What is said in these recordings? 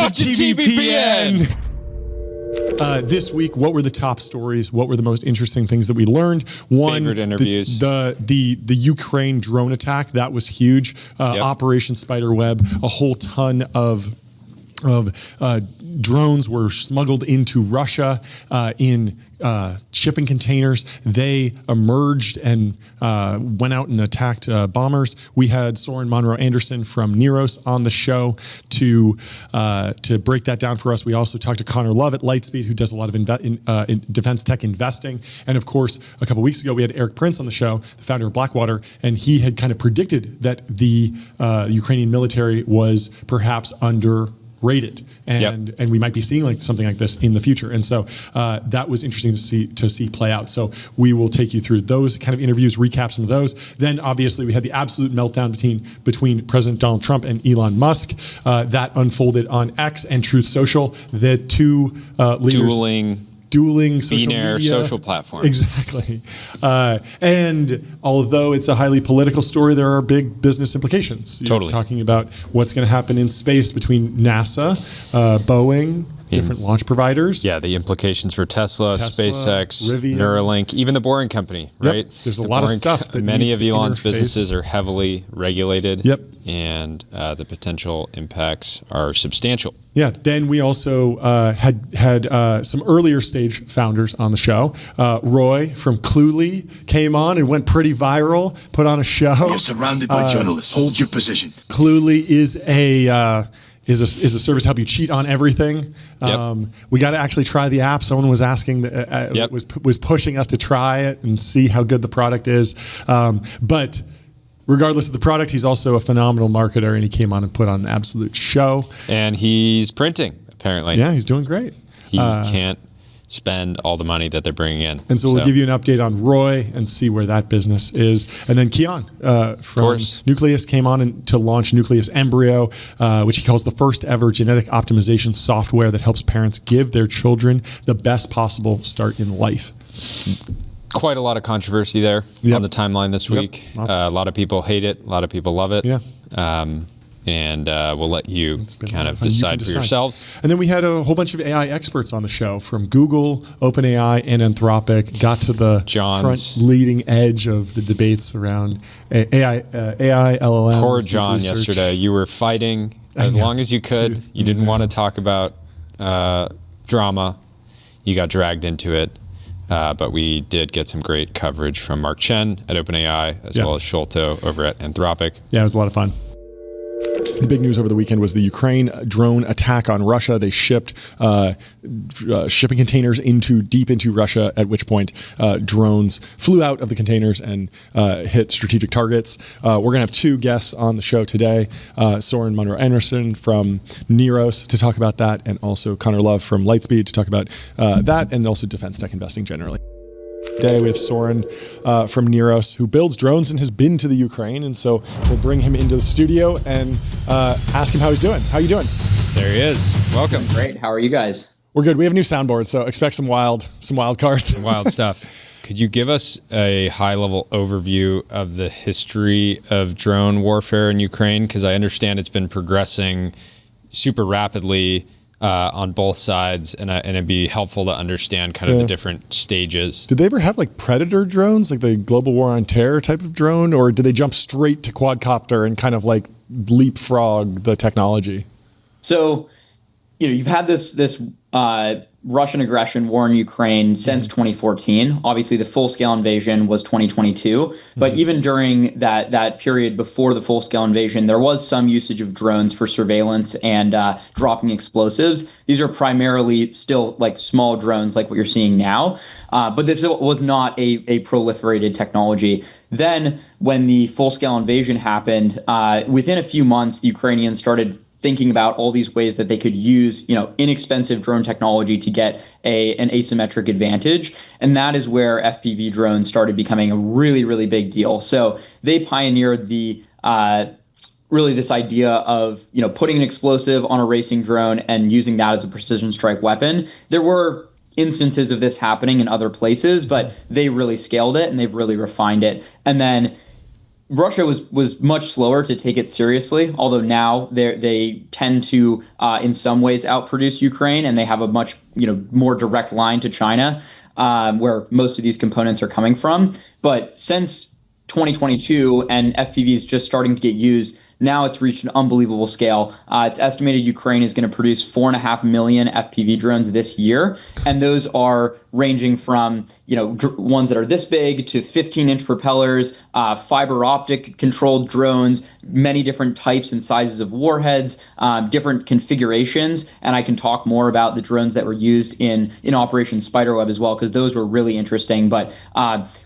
TBPN. This week, what were the top stories? What were the most interesting things that we learned? One, favorite interviews. The Ukraine drone attack, that was huge. Operation Spiderweb, a whole ton of drones were smuggled into Russia in shipping containers. They emerged and went out and attacked bombers. We had Soren Monroe Anderson from Neros on the show to break that down for us. We also talked to Connor Love at Lightspeed, who does a lot of in defense tech investing. And of course, a couple weeks ago, we had Eric Prince on the show, the founder of Blackwater, and he had kind of predicted that the Ukrainian military was perhaps underrated, and we might be seeing like something like this in the future. And so that was interesting to see play out. So we will take you through those kind of interviews, recap some of those. Then obviously we had the absolute meltdown between President Donald Trump and Elon Musk that unfolded on X and Truth Social. The two leaders dueling social media. Social platforms. Exactly. And although it's a highly political story, there are big business implications. You're talking about what's going to happen in space between NASA, Boeing, different launch providers. Yeah, the implications for Tesla, SpaceX, Rivian, Neuralink, even the Boring Company, right? There's a lot of stuff that many of Elon's businesses are heavily regulated. And the potential impacts are substantial. Yeah. Then we also had some earlier stage founders on the show. Roy from Cluely came on and went pretty viral. Put on a show. You're surrounded by journalists. Hold your position. Cluely is a service to help you cheat on everything. We got to actually try the app. Someone was asking, was pushing us to try it and see how good the product is. But regardless of the product, he's also a phenomenal marketer, and he came on and put on an absolute show. And he's printing, apparently. Yeah, he's doing great. He can't spend all the money that they're bringing in. And so we'll give you an update on Roy and see where that business is. And then Keon from Nucleus came on to launch Nucleus Embryo, which he calls the first ever genetic optimization software that helps parents give their children the best possible start in life. Quite a lot of controversy there on the timeline this week. A lot of people hate it. A lot of people love it. And we'll let you kind of decide for yourselves. And then we had a whole bunch of AI experts on the show from Google, OpenAI, and Anthropic. Got to the front leading edge of the debates around AI, LLMs. Poor John yesterday. You were fighting as long as you could. You didn't want to talk about drama. You got dragged into it. But we did get some great coverage from Mark Chen at OpenAI, as well as Sholto over at Anthropic. Yeah, it was a lot of fun. The big news over the weekend was the Ukraine drone attack on Russia. They shipped shipping containers deep into Russia, at which point drones flew out of the containers and hit strategic targets. We're going to have two guests on the show today, Soren Monroe Anderson from Neros to talk about that, and also Connor Love from Lightspeed to talk about that, and also defense tech investing generally. Today we have Soren from Neros, who builds drones and has been to the Ukraine, and so we'll bring him into the studio and ask him how he's doing. How are you doing? There he is. Welcome. Great. How are you guys? We're good. We have a new soundboard, so expect some wild cards. Some wild stuff. Could you give us a high-level overview of the history of drone warfare in Ukraine? Because I understand it's been progressing super rapidly on both sides, and it'd be helpful to understand kind of the different stages. Did they ever have like Predator drones, like the Global War on Terror type of drone, or did they jump straight to quadcopter and kind of like leapfrog the technology? So, you've had this Russian aggression war in Ukraine since 2014. Obviously, the full-scale invasion was 2022. But even during that period before the full-scale invasion, there was some usage of drones for surveillance and dropping explosives. These are primarily still like small drones like what you're seeing now. But this was not a proliferated technology. Then when the full-scale invasion happened, within a few months, the Ukrainians started thinking about all these ways that they could use, inexpensive drone technology to get an asymmetric advantage. And that is where FPV drones started becoming a really, really big deal. So they pioneered the really this idea of, putting an explosive on a racing drone and using that as a precision strike weapon. There were instances of this happening in other places, but they really scaled it and they've really refined it. And then Russia was much slower to take it seriously, although now they tend to in some ways outproduce Ukraine, and they have a much more direct line to China, where most of these components are coming from. But since 2022 and FPVs just starting to get used, now it's reached an unbelievable scale. It's estimated Ukraine is going to produce 4.5 million FPV drones this year, and those are ranging from ones that are this big to 15-inch propellers, fiber optic controlled drones, many different types and sizes of warheads, different configurations. And I can talk more about the drones that were used in Operation Spiderweb as well, because those were really interesting. But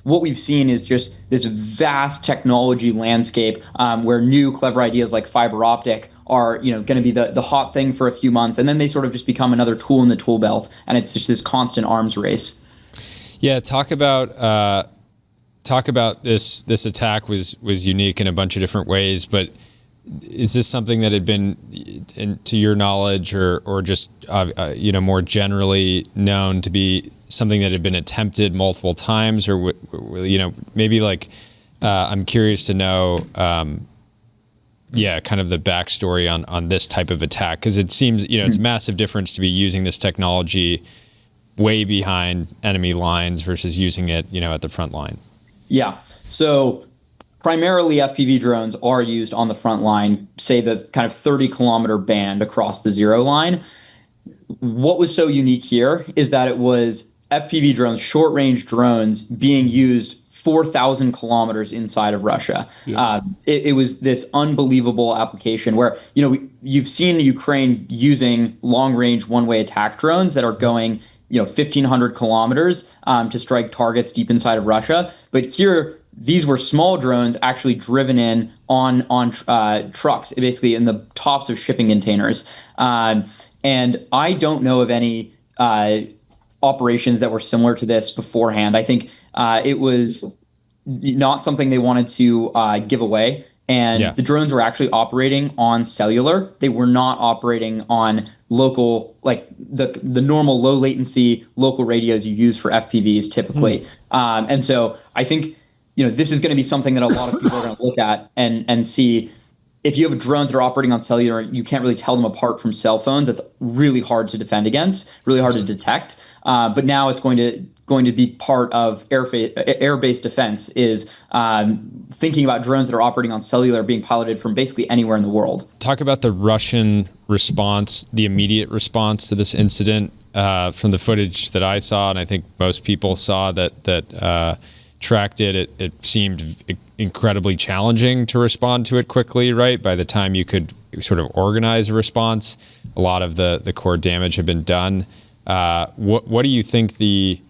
what we've seen is just this vast technology landscape where new clever ideas like fiber optic are going to be the hot thing for a few months, and then they sort of just become another tool in the tool belt, and it's just this constant arms race. Yeah, talk about this. This attack was unique in a bunch of different ways, but is this something that had been, to your knowledge, or just more generally known to be something that had been attempted multiple times, or maybe like I'm curious to know. Kind of the backstory on this type of attack, because it seems it's a massive difference to be using this technology way behind enemy lines versus using it at the front line. Yeah. So primarily FPV drones are used on the front line, say the kind of 30-kilometer band across the zero line. What was so unique here is that it was FPV drones, short-range drones, being used 4,000 kilometers inside of Russia. Yeah. It was this unbelievable application where, you've seen Ukraine using long-range one-way attack drones that are going, 1,500 kilometers to strike targets deep inside of Russia. But here, these were small drones actually driven in on trucks, basically in the tops of shipping containers. And I don't know of any operations that were similar to this beforehand. I think it was not something they wanted to give away. And the drones were actually operating on cellular. They were not operating on local, like the normal low latency local radios you use for FPVs typically. And so I think, this is going to be something that a lot of people are going to look at and see. If you have drones that are operating on cellular, you can't really tell them apart from cell phones. That's really hard to defend against, really hard to detect. But now it's going to be part of air-based defense, is thinking about drones that are operating on cellular being piloted from basically anywhere in the world. Talk about the Russian response, the immediate response to this incident. From the footage that I saw, and I think most people saw that tracked it, it seemed incredibly challenging to respond to it quickly, right? By the time you could sort of organize a response, a lot of the core damage had been done. What do you think the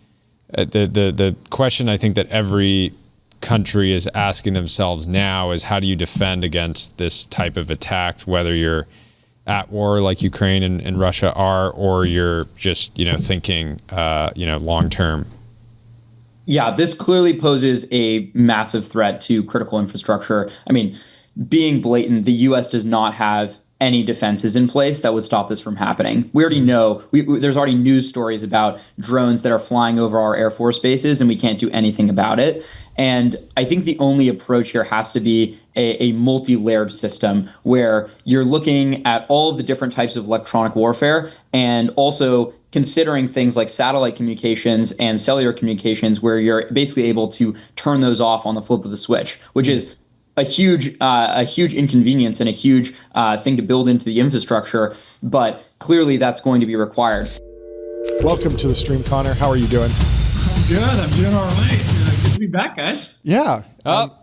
question I think that every country is asking themselves now is, how do you defend against this type of attack, whether you're at war like Ukraine and Russia are, or you're just thinking long term? Yeah, this clearly poses a massive threat to critical infrastructure. I mean, being blatant, the U.S. does not have any defenses in place that would stop this from happening. We already know, there's already news stories about drones that are flying over our Air Force bases, and we can't do anything about it. And I think the only approach here has to be a multi-layered system where you're looking at all of the different types of electronic warfare, and also considering things like satellite communications and cellular communications, where you're basically able to turn those off on the flip of the switch, which is a huge inconvenience and a huge thing to build into the infrastructure. But clearly that's going to be required. Welcome to the stream, Connor. How are you doing? I'm good. I'm doing all right. Good to be back, guys. Yeah.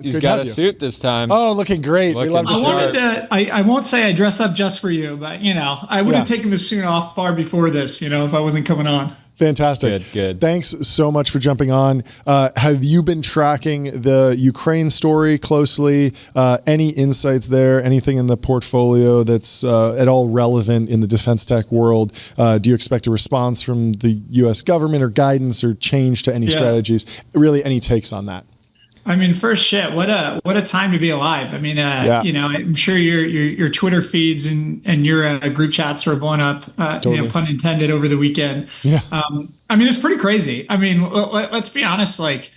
He's got a suit this time. Oh, looking great. We love to see it. I won't say I dress up just for you, but I would have taken the suit off far before this, if I wasn't coming on. Fantastic. Good. Thanks so much for jumping on. Have you been tracking the Ukraine story closely? Any insights there? Anything in the portfolio that's at all relevant in the defense tech world? Do you expect a response from the U.S. government or guidance or change to any strategies? Really, any takes on that? I mean, first shit, what a time to be alive. I mean, I'm sure your Twitter feeds and your group chats are blowing up, totally. Pun intended, over the weekend. Yeah. I mean, it's pretty crazy. I mean, let's be honest, like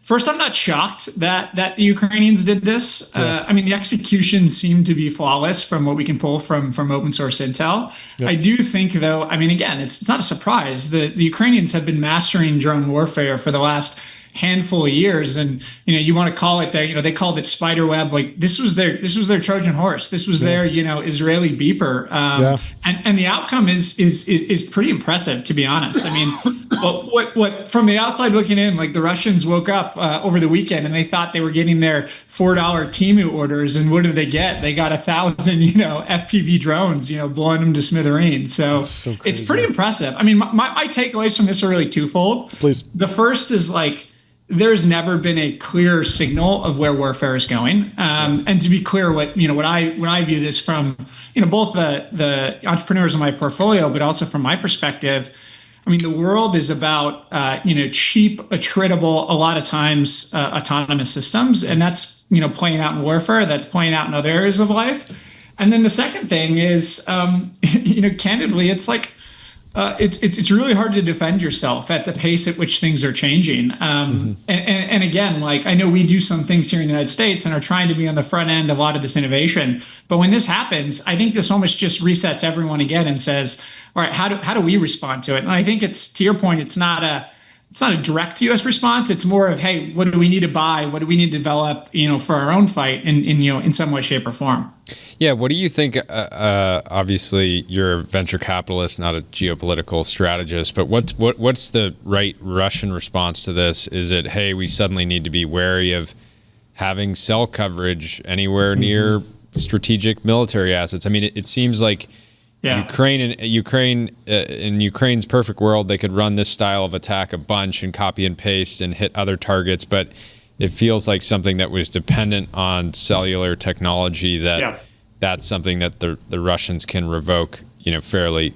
First, I'm not shocked that the Ukrainians did this. I mean, the execution seemed to be flawless from what we can pull from open source intel. I do think, though, I mean, again, it's not a surprise. The Ukrainians have been mastering drone warfare for the last handful of years, and you want to call it they called it spider web. Like this was their Trojan horse. This was their Israeli beeper. And the outcome is pretty impressive, to be honest. I mean, what from the outside looking in, like the Russians woke up over the weekend and they thought they were getting their $4 Temu orders, and what did they get? They got 1,000 FPV drones blowing them to smithereens. So it's pretty impressive. I mean, my takeaways from this are really twofold. Please. The first is there's never been a clear signal of where warfare is going. And to be clear, what I view this from, both the entrepreneurs in my portfolio, but also from my perspective, I mean, the world is about, cheap, attritable, a lot of times autonomous systems. And that's, playing out in warfare. That's playing out in other areas of life. And then the second thing is, candidly, it's like, it's really hard to defend yourself at the pace at which things are changing. And again, I know we do some things here in the United States and are trying to be on the front end of a lot of this innovation. But when this happens, I think this almost just resets everyone again and says, all right, how do we respond to it? And I think it's, to your point, it's not a direct U.S. response. It's more of, hey, what do we need to buy? What do we need to develop, for our own fight in some way, shape, or form? Yeah. What do you think? Obviously, you're a venture capitalist, not a geopolitical strategist. But what's the right Russian response to this? Is it, hey, we suddenly need to be wary of having cell coverage anywhere near strategic military assets? I mean, it seems like Ukraine in Ukraine's perfect world, they could run this style of attack a bunch and copy and paste and hit other targets, but it feels like something that was dependent on cellular technology that's something that the Russians can revoke, fairly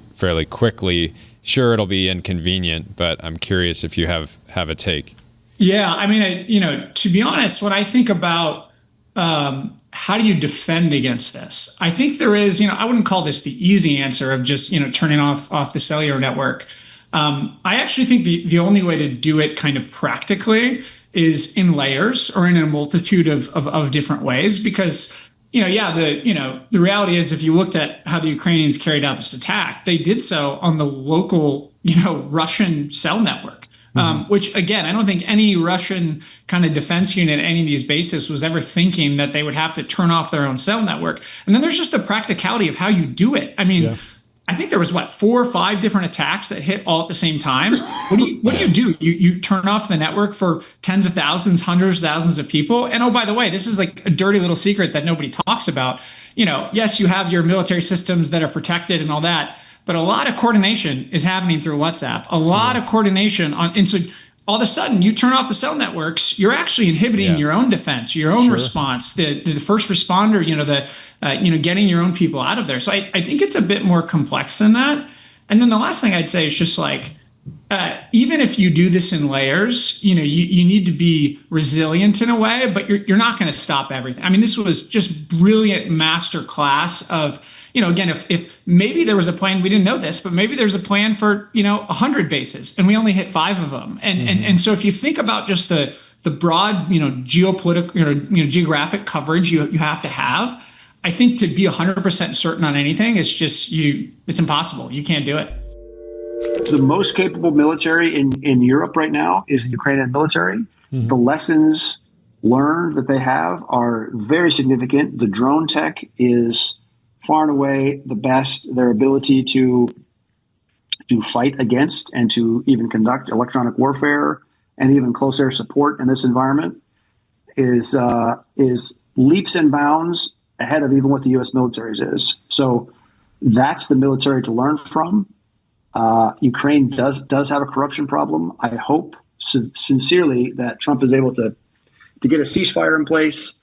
quickly. Sure, it'll be inconvenient, but I'm curious if you have a take. Yeah, I mean, to be honest, when I think about how do you defend against this, I think there is, I wouldn't call this the easy answer of just, turning off the cellular network. I actually think the only way to do it kind of practically is in layers or in a multitude of different ways, because the reality is, if you looked at how the Ukrainians carried out this attack, they did so on the local, Russian cell network, which, again, I don't think any Russian kind of defense unit at any of these bases was ever thinking that they would have to turn off their own cell network. And then there's just the practicality of how you do it. I mean, I think there was 4 or 5 different attacks that hit all at the same time. What do? You turn off the network for tens of thousands, hundreds of thousands of people. And oh, by the way, this is like a dirty little secret that nobody talks about. Yes, you have your military systems that are protected and all that, but a lot of coordination is happening through WhatsApp. A lot of coordination and so all of a sudden you turn off the cell networks, you're actually inhibiting your own defense, your own response, the first responder, getting your own people out of there. So I think it's a bit more complex than that. And then the last thing I'd say is just even if you do this in layers, you need to be resilient in a way, but you're not going to stop everything. I mean, this was just brilliant master class of, again, if maybe there was a plan, we didn't know this, but maybe there's a plan for, 100 bases and we only hit 5 of them. And so if you think about just the broad, geopolitical, geographic coverage you have to have, I think to be 100% certain on anything is just it's impossible. You can't do it. The most capable military in Europe right now is the Ukrainian military. The lessons learned that they have are very significant. The drone tech is far and away the best. Their ability to fight against and to even conduct electronic warfare and even close air support in this environment is leaps and bounds ahead of even what the U.S. military's is. So that's the military to learn from. Ukraine does have a corruption problem. I hope sincerely that Trump is able to get a ceasefire in place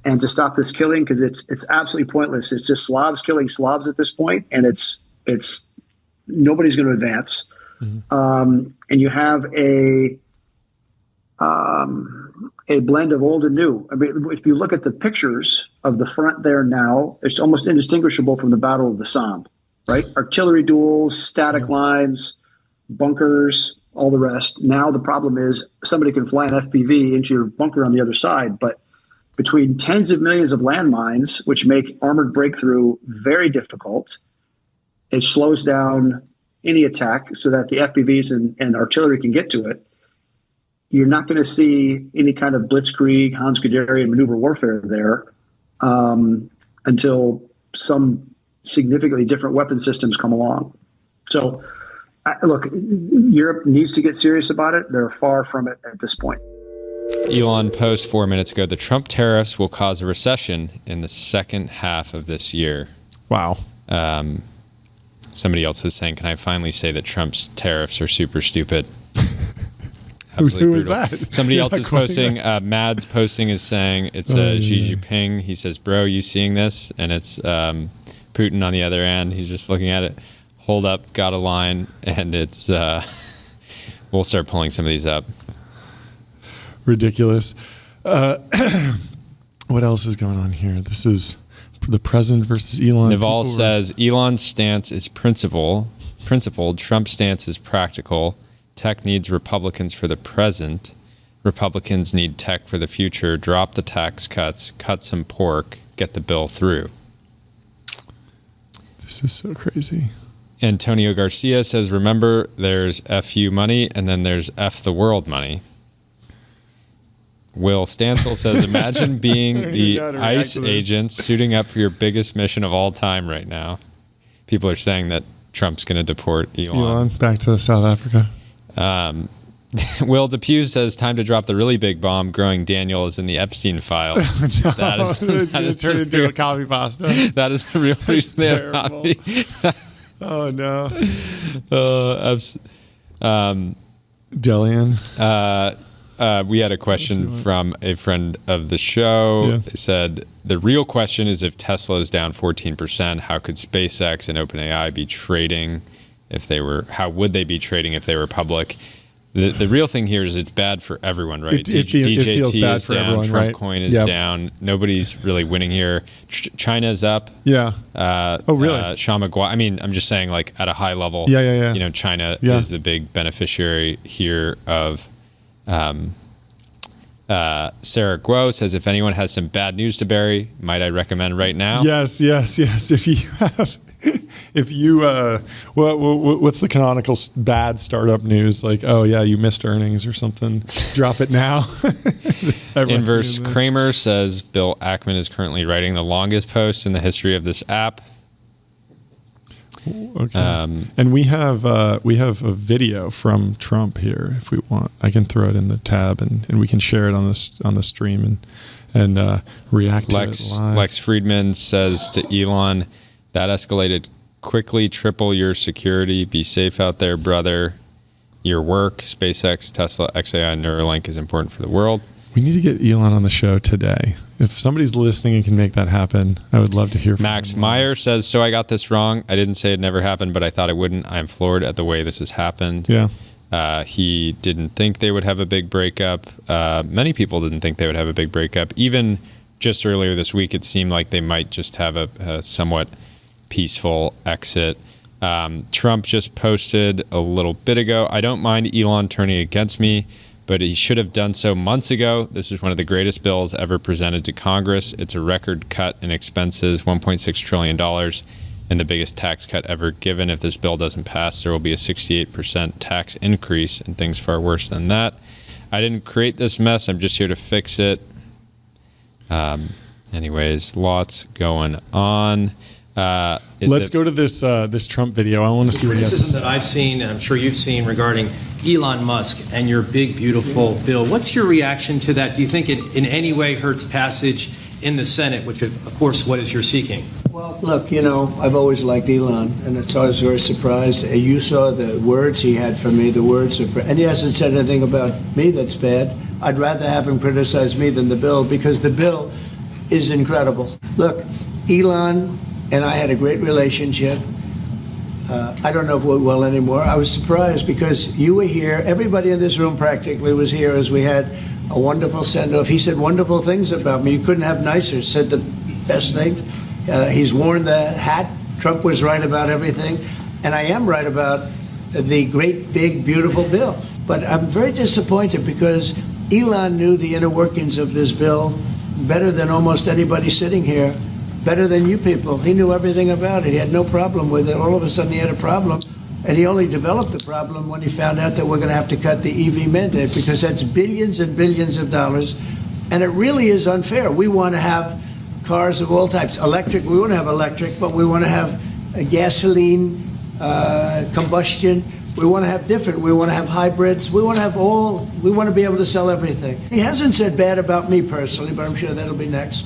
and to stop this killing, because it's absolutely pointless. It's just Slavs killing Slavs at this point, and it's nobody's going to advance. And you have a blend of old and new. I mean, if you look at the pictures of the front there now, it's almost indistinguishable from the Battle of the Somme, right? Artillery duels, static lines, bunkers, all the rest. Now the problem is somebody can fly an FPV into your bunker on the other side, but between tens of millions of landmines, which make armored breakthrough very difficult, it slows down any attack so that the FPVs and artillery can get to it. You're not going to see any kind of blitzkrieg, Hans-Guderian maneuver warfare there until some significantly different weapon systems come along. So, look, Europe needs to get serious about it. They're far from it at this point. Elon post 4 minutes ago, the Trump tariffs will cause a recession in the second half of this year. Wow. Somebody else was saying, can I finally say that Trump's tariffs are super stupid? Who is that? Somebody else is posting, Mads posting is saying, it's Xi Jinping. He says, bro, you seeing this? And it's Putin on the other end. He's just looking at it. Hold up, got a line. And it's, we'll start pulling some of these up. Ridiculous. What else is going on here? This is the president versus Elon. Naval says Elon's stance is principled. Trump's stance is practical. Tech needs Republicans for the present. Republicans need tech for the future. Drop the tax cuts, cut some pork, get the bill through. This is so crazy. Antonio Garcia says, remember, there's FU money and then there's F the world money. Will Stansel says, imagine being the ICE agent suiting up for your biggest mission of all time right now. People are saying that Trump's going to deport Elon. Back to South Africa. Will DePew says, time to drop the really big bomb. Growing Daniel is in the Epstein file. That is it's going to turn into a copy pasta. That is the real reason they have copy. Oh, no. Delian. We had a question from a friend of the show. Yeah. They said, the real question is if Tesla is down 14%, how could SpaceX and OpenAI be trading how would they be trading if they were public? The real thing here is it's bad for everyone, right? It feels bad is for down, everyone, Trump right? coin is down. Nobody's really winning here. China's up. Yeah. Oh, really? Sean McGuire. I mean, I'm just saying, like, at a high level. Yeah. You know, China is the big beneficiary here of. Sarah Guo says, if anyone has some bad news to bury, might I recommend right now? Yes. If you have, what's the canonical bad startup news? Like, oh yeah, you missed earnings or something. Drop it now. Inverse Kramer says, Bill Ackman is currently writing the longest post in the history of this app. Okay. And we have a video from Trump here if we want. I can throw it in the tab and we can share it on the stream and react to it live. Lex Friedman says to Elon, that escalated quickly. Triple your security. Be safe out there, brother. Your work, SpaceX, Tesla, XAI, and Neuralink is important for the world. We need to get Elon on the show today. If somebody's listening and can make that happen, I would love to hear from Max him. Meyer says, so I got this wrong. I didn't say it never happened, but I thought it wouldn't. I'm floored at the way this has happened. Yeah. He didn't think they would have a big breakup. Many people didn't think they would have a big breakup. Even just earlier this week, it seemed like they might just have a somewhat peaceful exit. Trump just posted a little bit ago, I don't mind Elon turning against me, but he should have done so months ago. This is one of the greatest bills ever presented to Congress. It's a record cut in expenses, $1.6 trillion, and the biggest tax cut ever given. If this bill doesn't pass, there will be a 68% tax increase and things far worse than that. I didn't create this mess. I'm just here to fix it. Anyways, lots going on. Let's go to this Trump video. I want to see what he has to say. That I've seen, and I'm sure you've seen, regarding Elon Musk and your big, beautiful bill. What's your reaction to that? Do you think it in any way hurts passage in the Senate, which, of course, what is you're seeking? Well, look, I've always liked Elon, and it's always very surprised. You saw the words he had for me, and he hasn't said anything about me that's bad. I'd rather have him criticize me than the bill, because the bill is incredible. Look, Elon and I had a great relationship. I don't know if we're well anymore. I was surprised because you were here. Everybody in this room practically was here as we had a wonderful send-off. He said wonderful things about me. You couldn't have nicer. Said the best things. He's worn the hat. Trump was right about everything. And I am right about the great, big, beautiful bill. But I'm very disappointed because Elon knew the inner workings of this bill better than almost anybody sitting here, better than you people. He knew everything about it. He had no problem with it. All of a sudden he had a problem. And he only developed the problem when he found out that we're going to have to cut the EV mandate, because that's billions and billions of dollars. And it really is unfair. We want to have cars of all types. Electric, we want to have electric, but we want to have a gasoline, combustion. We want to have different. We want to have hybrids. We want to have all. We want to be able to sell everything. He hasn't said bad about me personally, but I'm sure that'll be next.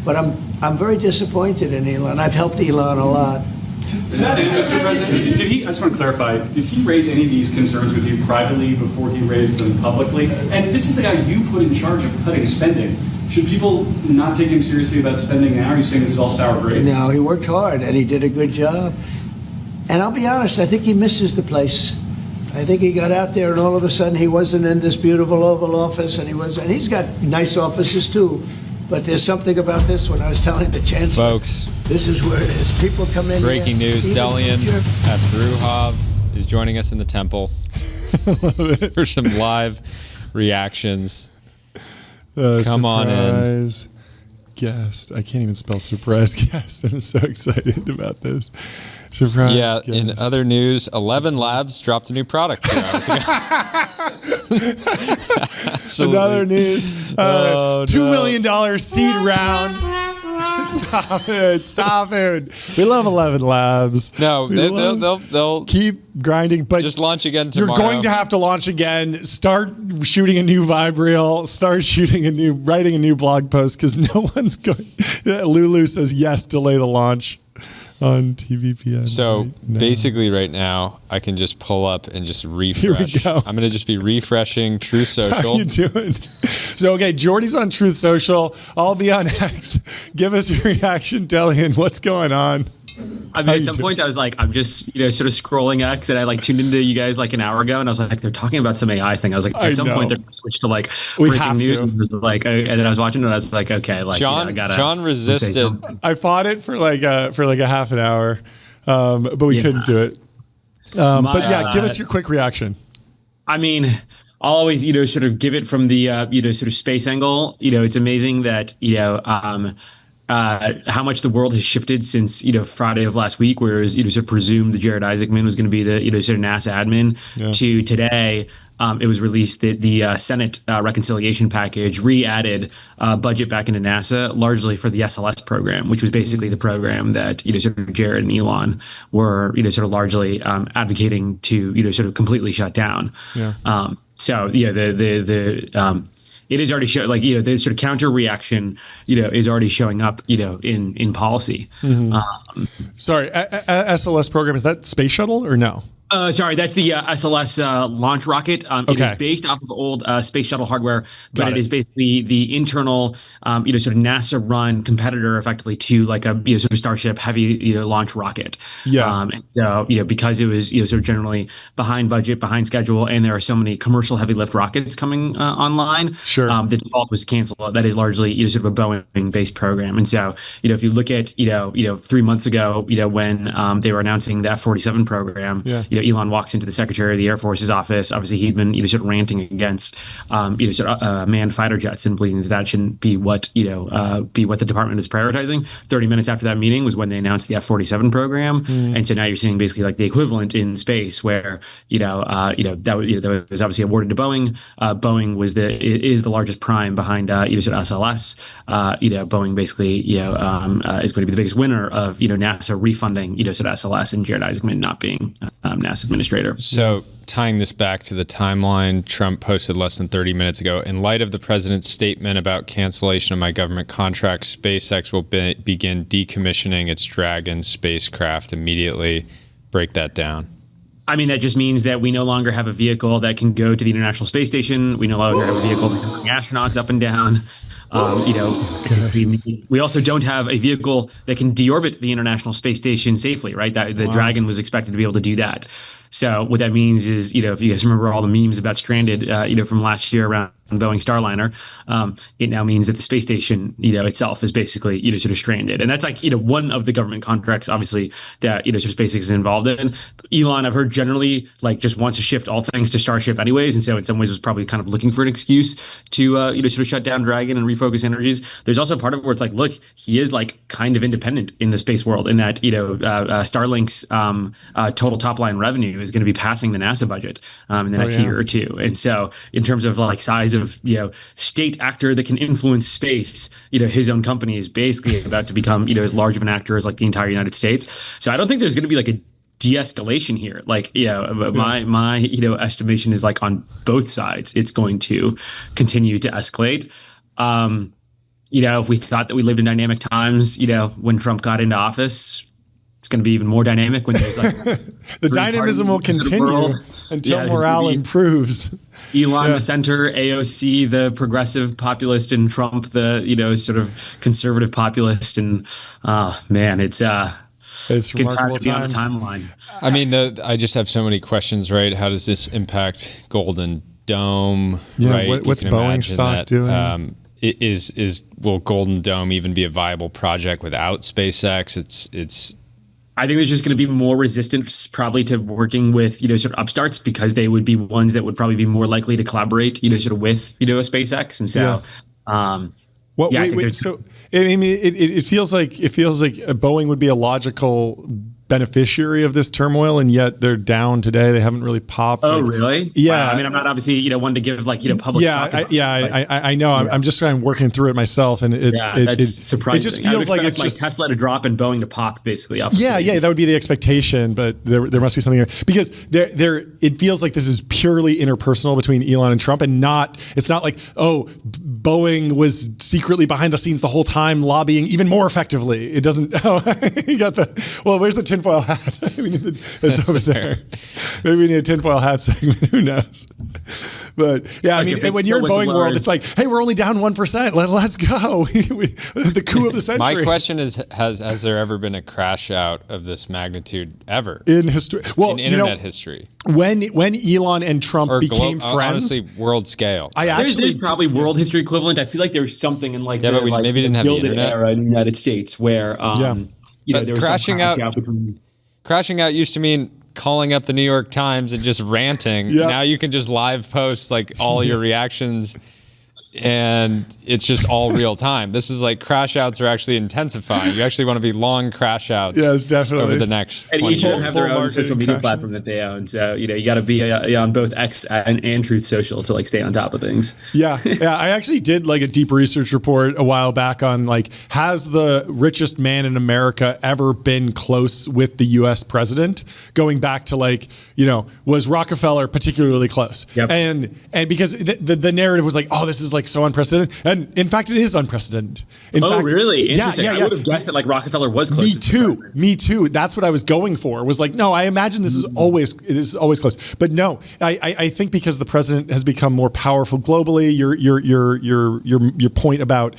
But I'm very disappointed in Elon. I've helped Elon a lot. Mr. President, I just want to clarify, did he raise any of these concerns with you privately before he raised them publicly? And this is the guy you put in charge of cutting spending. Should people not take him seriously about spending now? Are you saying this is all sour grapes? No, he worked hard and he did a good job. And I'll be honest, I think he misses the place. I think he got out there and all of a sudden he wasn't in this beautiful Oval Office, and he's got nice offices too. But there's something about this one. I was telling the chancellor. Folks, this is where it is. People come in. Breaking news, Delian Asparuhov is joining us in the temple for some live reactions. Come on in. Guest. I can't even spell surprise guest. I'm so excited about this. Surprise yeah, guest. In other news, 11 Labs dropped a new product 2 hours ago. Another news. $2 million seed round. Stop it. We love 11 Labs. No, they'll keep grinding, but just launch again tomorrow. You're going to have to launch again. Start shooting a new vibe reel. Start writing a new blog post, because no one's going. Lulu says yes. Delay the launch on TBPN. So basically right now, I can just pull up and just refresh. Here we go. I'm going to just be refreshing Truth Social. How you doing? So, okay, Jordy's on Truth Social. I'll be on X. Give us your reaction, Delian. What's going on? I mean, at some point, I was like, I'm just, sort of scrolling X, and I tuned into you guys an hour ago, and I was like, they're talking about some AI thing. I was like, at some point, they're going to switch to breaking news. And, and then I was watching it, and I was like, okay, John resisted. I fought it for like a half an hour, but we couldn't do it. But yeah, give us your quick reaction. I mean, I'll always, sort of give it from the, sort of space angle. It's amazing that, how much the world has shifted since Friday of last week, where it was sort of presumed that Jared Isaacman was going to be the sort of NASA admin, to today. It was released that the Senate reconciliation package re-added budget back into NASA, largely for the SLS program, which was basically the program that sort of Jared and Elon were sort of largely advocating to sort of completely shut down. So it is already the sort of counter reaction, is already showing up, in policy. Mm-hmm. Sorry, SLS program, is that space shuttle or no? Sorry, that's the SLS launch rocket. It is based off of old space shuttle hardware, but it is basically the internal, sort of NASA-run competitor, effectively, to a sort of Starship heavy launch rocket. And so because it was sort of generally behind budget, behind schedule, and there are so many commercial heavy lift rockets coming online. The default was canceled. That is largely sort of a Boeing-based program. And so if you look at 3 months ago, when they were announcing the F-47 program. Elon walks into the Secretary of the Air Force's office. Obviously, he'd been sort of ranting against manned fighter jets and believing that shouldn't be what the department is prioritizing. 30 minutes after that meeting was when they announced the F-47 program, and so now you're seeing basically the equivalent in space, where that was obviously awarded to Boeing. Boeing is the largest prime behind sort of SLS. Boeing basically is going to be the biggest winner of NASA refunding sort of SLS, and Jared Isaacman not being NASA administrator. So tying this back to the timeline, Trump posted less than 30 minutes ago, in light of the president's statement about cancellation of my government contract, SpaceX will begin decommissioning its Dragon spacecraft immediately. Break that down. I mean, that just means that we no longer have a vehicle that can go to the International Space Station. We no longer have a vehicle that can bring astronauts up and down. We also don't have a vehicle that can deorbit the International Space Station safely, right? The Dragon was expected to be able to do that. So what that means is, if you guys remember all the memes about Stranded, from last year around Boeing Starliner, it now means that the space station, itself is basically, sort of stranded. And that's like, one of the government contracts, obviously, that, sort of SpaceX is involved in. Elon, I've heard generally like just wants to shift all things to Starship anyways. And so in some ways was probably kind of looking for an excuse to, sort of shut down Dragon and refocus energies. There's also part of it where it's like, look, he is like kind of independent in the space world in that, Starlink's total top line revenue is going to be passing the NASA budget in the next year or two. And so in terms of like size of state actor that can influence space, his own company is basically about to become as large of an actor as like the entire United States. So I don't think there's going to be like a de-escalation here. Like my estimation is like on both sides it's going to continue to escalate. If we thought that we lived in dynamic times, when Trump got into office, it's going to be even more dynamic when there's like the dynamism will continue until morale improves. Elon the center, AOC the progressive populist, and Trump the sort of conservative populist. And man, it's remarkable times. On the timeline. I mean, I just have so many questions. Right? How does this impact Golden Dome? Yeah, right? What's Boeing stock doing? Will Golden Dome even be a viable project without SpaceX? It's I think there's just going to be more resistance probably to working with, sort of upstarts, because they would be ones that would probably be more likely to collaborate, sort of with, a SpaceX. And so, it feels like Boeing would be a logical beneficiary of this turmoil, and yet they're down today. They haven't really popped. Oh, really? Yeah. Wow. I mean, I'm not obviously, one to give like, public talk. I know. Yeah. I'm just kind of working through it myself, and it's surprising. It just feels like it's just Tesla to drop and Boeing to pop, basically. That would be the expectation, but there must be something here, because it feels like this is purely interpersonal between Elon and Trump, and it's not like, Boeing was secretly behind the scenes the whole time lobbying even more effectively. It doesn't. You got where's the tinfoil hat? It's over there. Maybe we need a tinfoil hat segment. Who knows? But yeah, when you're in Boeing world, it's like, hey, we're only down 1%. Let's go. The coup of the century. My question is, has there ever been a crash out of this magnitude ever in history? Well, in internet history. When Elon and Trump became friends, honestly, world scale. There's probably world history equivalent. I feel like there's something in like but we maybe didn't have the internet era in the United States where there was crashing out. Crashing out used to mean calling up the New York Times and just ranting. Yep. Now you can just live post like all your reactions, and it's just all real time. This is like crash outs are actually intensifying. You actually want to be long crash outs. Yes, definitely. Over the next 20 years. And people have their own social media platform that they own. So, you got to be on both X and Truth Social to like stay on top of things. Yeah. I actually did like a deep research report a while back on like, has the richest man in America ever been close with the US president? Going back to like, was Rockefeller particularly close? Yep. And because the narrative was like, oh, this is like so unprecedented. And in fact, it is unprecedented. Really? Interesting. Yeah. I would have guessed that like Rockefeller was close. Me too. That's what I was going for. Was like, no, I imagine this is always close. But no, I think because the president has become more powerful globally. Your point about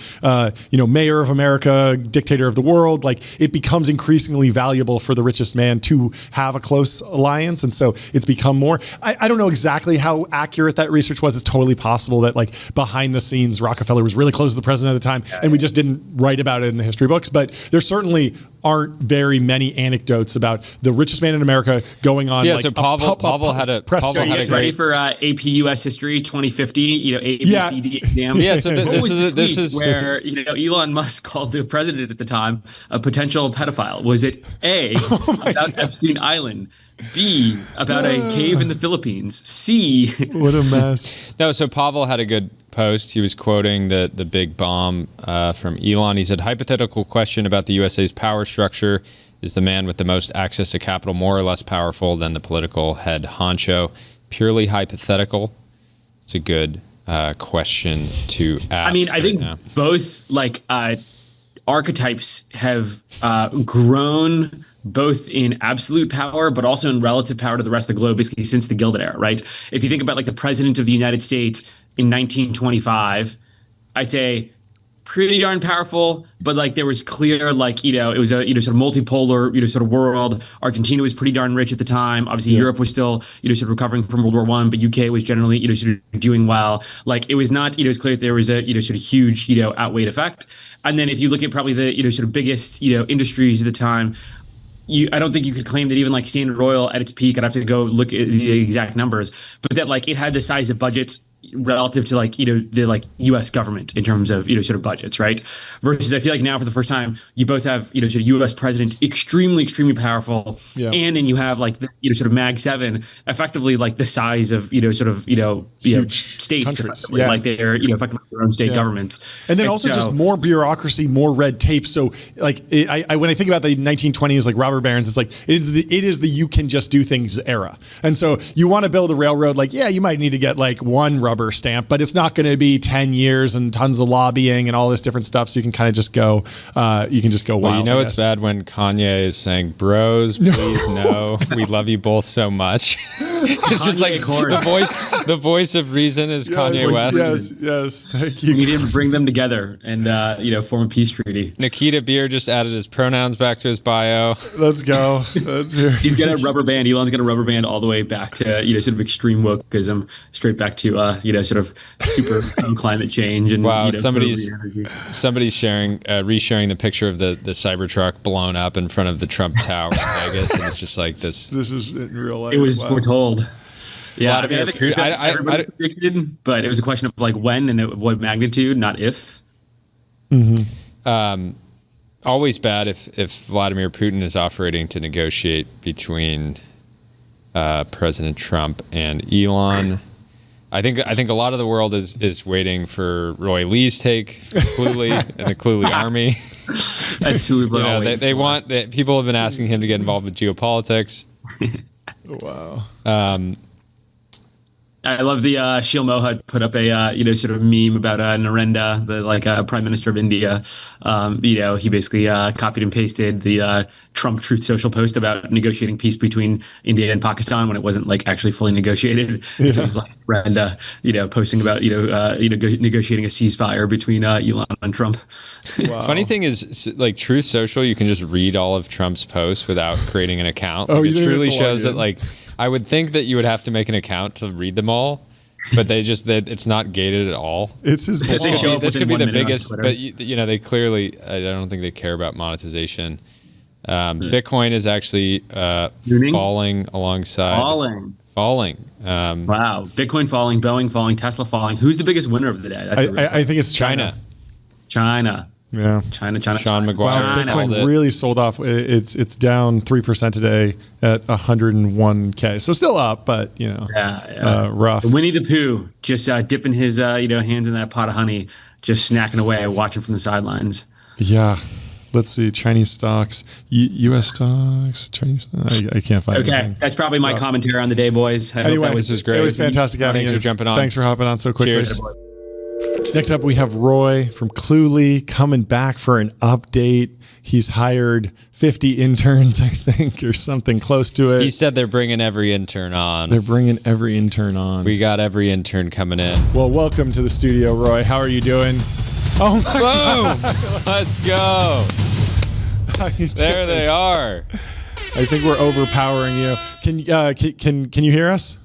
mayor of America, dictator of the world, like it becomes increasingly valuable for the richest man to have a close alliance, and so it's become more. I don't know exactly how accurate that research was. It's totally possible that like behind the scenes, Rockefeller was really close to the president at the time, and we just didn't write about it in the history books. But there certainly aren't very many anecdotes about the richest man in America going on. So Pavel had a great for AP US History 2050. ABCD exam. Yeah. So this is where Elon Musk called the president at the time a potential pedophile. Was it A, about Epstein Island? B, about a cave in the Philippines? C, what a mess. No, so Pavel had a good post. He was quoting the big bomb from Elon. He said, hypothetical question about the USA's power structure. Is the man with the most access to capital more or less powerful than the political head honcho? Purely hypothetical. It's a good question to ask. I mean, I think both like archetypes have grown both in absolute power, but also in relative power to the rest of the globe, basically since the Gilded Era, right? If you think about like the president of the United States in 1925, I'd say pretty darn powerful, but like there was clear, like, it was a, sort of multipolar, sort of world. Argentina was pretty darn rich at the time. Obviously, Europe was still, sort of recovering from World War I, but UK was generally, sort of doing well. Like it was not, it was clear that there was a, sort of huge, outweighed effect. And then if you look at probably the, sort of biggest, industries at the time, I don't think you could claim that even like Standard Oil at its peak, I'd have to go look at the exact numbers, but that like it had the size of budgets relative to like, the like US government in terms of, sort of budgets, right? Versus I feel like now for the first time, you both have, sort of US president, extremely, extremely powerful. Yeah. And then you have like, the, sort of Mag 7, effectively like the size of, sort of, states, like they're, effectively their own state governments. And then also just more bureaucracy, more red tape. So like I when I think about the 1920s, like robber barons, it's like, it is the you can just do things era. And so you want to build a railroad, like, yeah, you might need to get like one rubber stamp, but it's not going to be 10 years and tons of lobbying and all this different stuff. So you can kind of just go, wild. Well, it's bad when Kanye is saying, bros, please no, we love you both so much. It's just like the voice of reason is Kanye West. Yes. Thank you. We need to bring them together and, form a peace treaty. Nikita Beer just added his pronouns back to his bio. Let's go. He's got a rubber band. Elon's got a rubber band all the way back to, sort of extreme wokeism, straight back to, sort of super climate change. And wow, somebody's sharing, resharing the picture of the Cybertruck blown up in front of the Trump Tower in Vegas, and it's just like this. This is in real life. It was foretold. Yeah, I predicted, but it was a question of like when and what magnitude, not if. Mm-hmm. Always bad if Vladimir Putin is offering to negotiate between President Trump and Elon. I think a lot of the world is waiting for Roy Lee's take, Cluley and the Cluley army. That's who we've they want that. People have been asking him to get involved with geopolitics. Wow. I love the Shil Moha put up a sort of meme about Narendra, the Prime Minister of India. He basically copied and pasted the Trump Truth Social post about negotiating peace between India and Pakistan when it wasn't like actually fully negotiated. Yeah. So he's like Narendra, posting about negotiating a ceasefire between Elon and Trump. Wow. Funny thing is, like Truth Social, you can just read all of Trump's posts without creating an account. Oh, it truly shows that like. I would think that you would have to make an account to read them all, but it's not gated at all. It's his This could be the biggest, but they clearly, I don't think they care about monetization. Bitcoin is actually falling alongside. Falling. Wow. Bitcoin falling, Boeing falling, Tesla falling. Who's the biggest winner of the day? I think it's China. Yeah, China. Sean McGuire. Wow, Bitcoin really sold off. It's down 3% today at 101K. So still up, but rough. Winnie the Pooh just dipping his hands in that pot of honey, just snacking away, watching from the sidelines. Yeah. Let's see. Chinese stocks, U.S. stocks, Chinese. I can't find. Okay, anything. that's probably my commentary on the day, boys. Anyway, this was great. It was fantastic having you. Thanks for jumping on. Thanks for hopping on so quickly. Cheers. Next up, we have Roy from Cluley coming back for an update. He's hired 50 interns, I think, or something close to it. He said they're bringing every intern on. We got every intern coming in. Well, welcome to the studio, Roy. How are you doing? Oh, my God. Let's go. There they are. I think we're overpowering you. Can you hear us?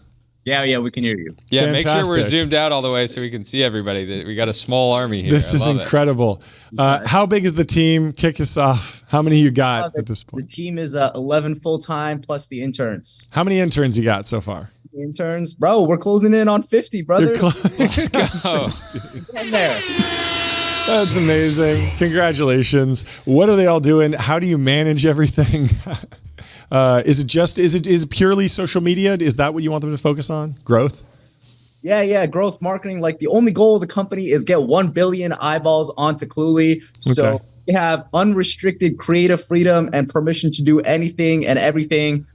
Yeah, we can hear you. Yeah, Fantastic. Make sure we're zoomed out all the way so we can see everybody. We got a small army here. This is incredible. How big is the team? Kick us off. How many you got at this point? The team is 11 full-time plus the interns. How many interns you got so far? Interns? Bro, we're closing in on 50, brother. Let's go. Get there. That's amazing. Congratulations. What are they all doing? How do you manage everything? Is it purely social media? Is that what you want them to focus on? Growth? Yeah. Growth marketing. Like the only goal of the company is get 1 billion eyeballs onto Cluley. So we have unrestricted creative freedom and permission to do anything and everything.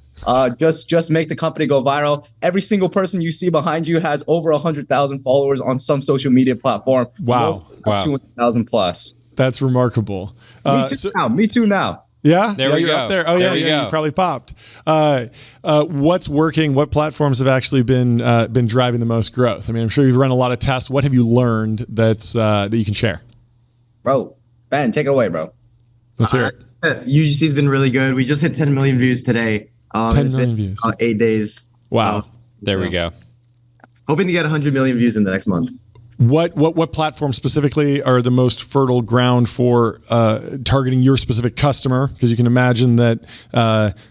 Just make the company go viral. Every single person you see behind you has over 100,000 followers on some social media platform. Wow. 200,000 plus. That's remarkable. Me too now. Yeah, there we you're go. Up there. Oh, yeah, you probably popped. What's working? What platforms have actually been driving the most growth? I mean, I'm sure you've run a lot of tests. What have you learned that you can share? Bro, Ben, take it away, bro. Let's hear it. UGC's been really good. We just hit 10 million views today. 10 million views. 8 days. Wow. There we go. Hoping to get 100 million views in the next month. What platforms specifically are the most fertile ground for targeting your specific customer? Because you can imagine that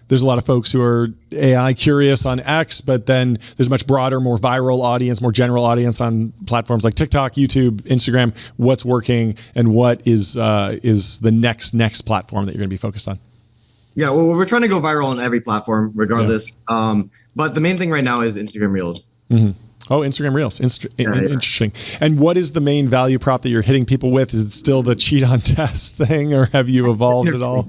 there's a lot of folks who are AI curious on X, but then there's a much broader, more viral audience, more general audience on platforms like TikTok, YouTube, Instagram. What's working, and what is the next platform that you're going to be focused on? Yeah, well, we're trying to go viral on every platform, regardless. Yeah. But the main thing right now is Instagram Reels. Mm-hmm. Oh, Instagram Reels. Interesting. And what is the main value prop that you're hitting people with? Is it still the cheat on test thing, or have you evolved at all?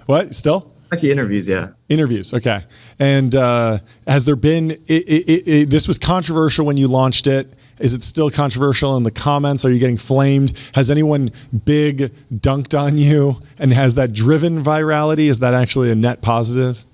What? Still? Actually, interviews, yeah. Interviews, okay. And has there been, this was controversial when you launched it. Is it still controversial in the comments? Are you getting flamed? Has anyone big dunked on you? And has that driven virality? Is that actually a net positive?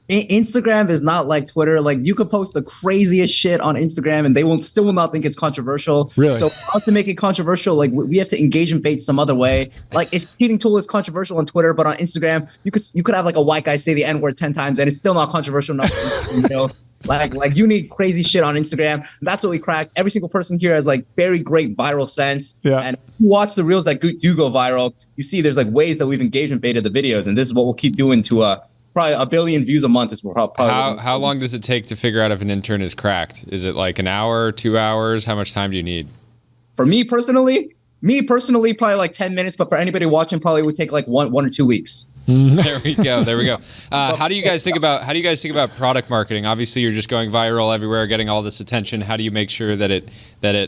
Instagram is not like Twitter. Like, you could post the craziest shit on Instagram and they will not think it's controversial. Really? So how to make it controversial? Like, we have to engage in bait some other way. Like, a cheating tool is controversial on Twitter, but on Instagram, you could have like a white guy say the N-word 10 times and it's still not controversial enough. You know, like you need crazy shit on Instagram. That's what we crack. Every single person here has like very great viral sense. Yeah. And if you watch the reels that do go viral, you see there's like ways that we've engagement baited the videos, and this is what we'll keep doing to probably 1 billion views a month is probably. How long does it take to figure out if an intern is cracked? Is it like an hour, 2 hours? How much time do you need? For me personally, probably like 10 minutes, but for anybody watching, probably would take like one or 2 weeks. There we go. How do you guys think about product marketing? Obviously, you're just going viral everywhere, getting all this attention. How do you make sure that it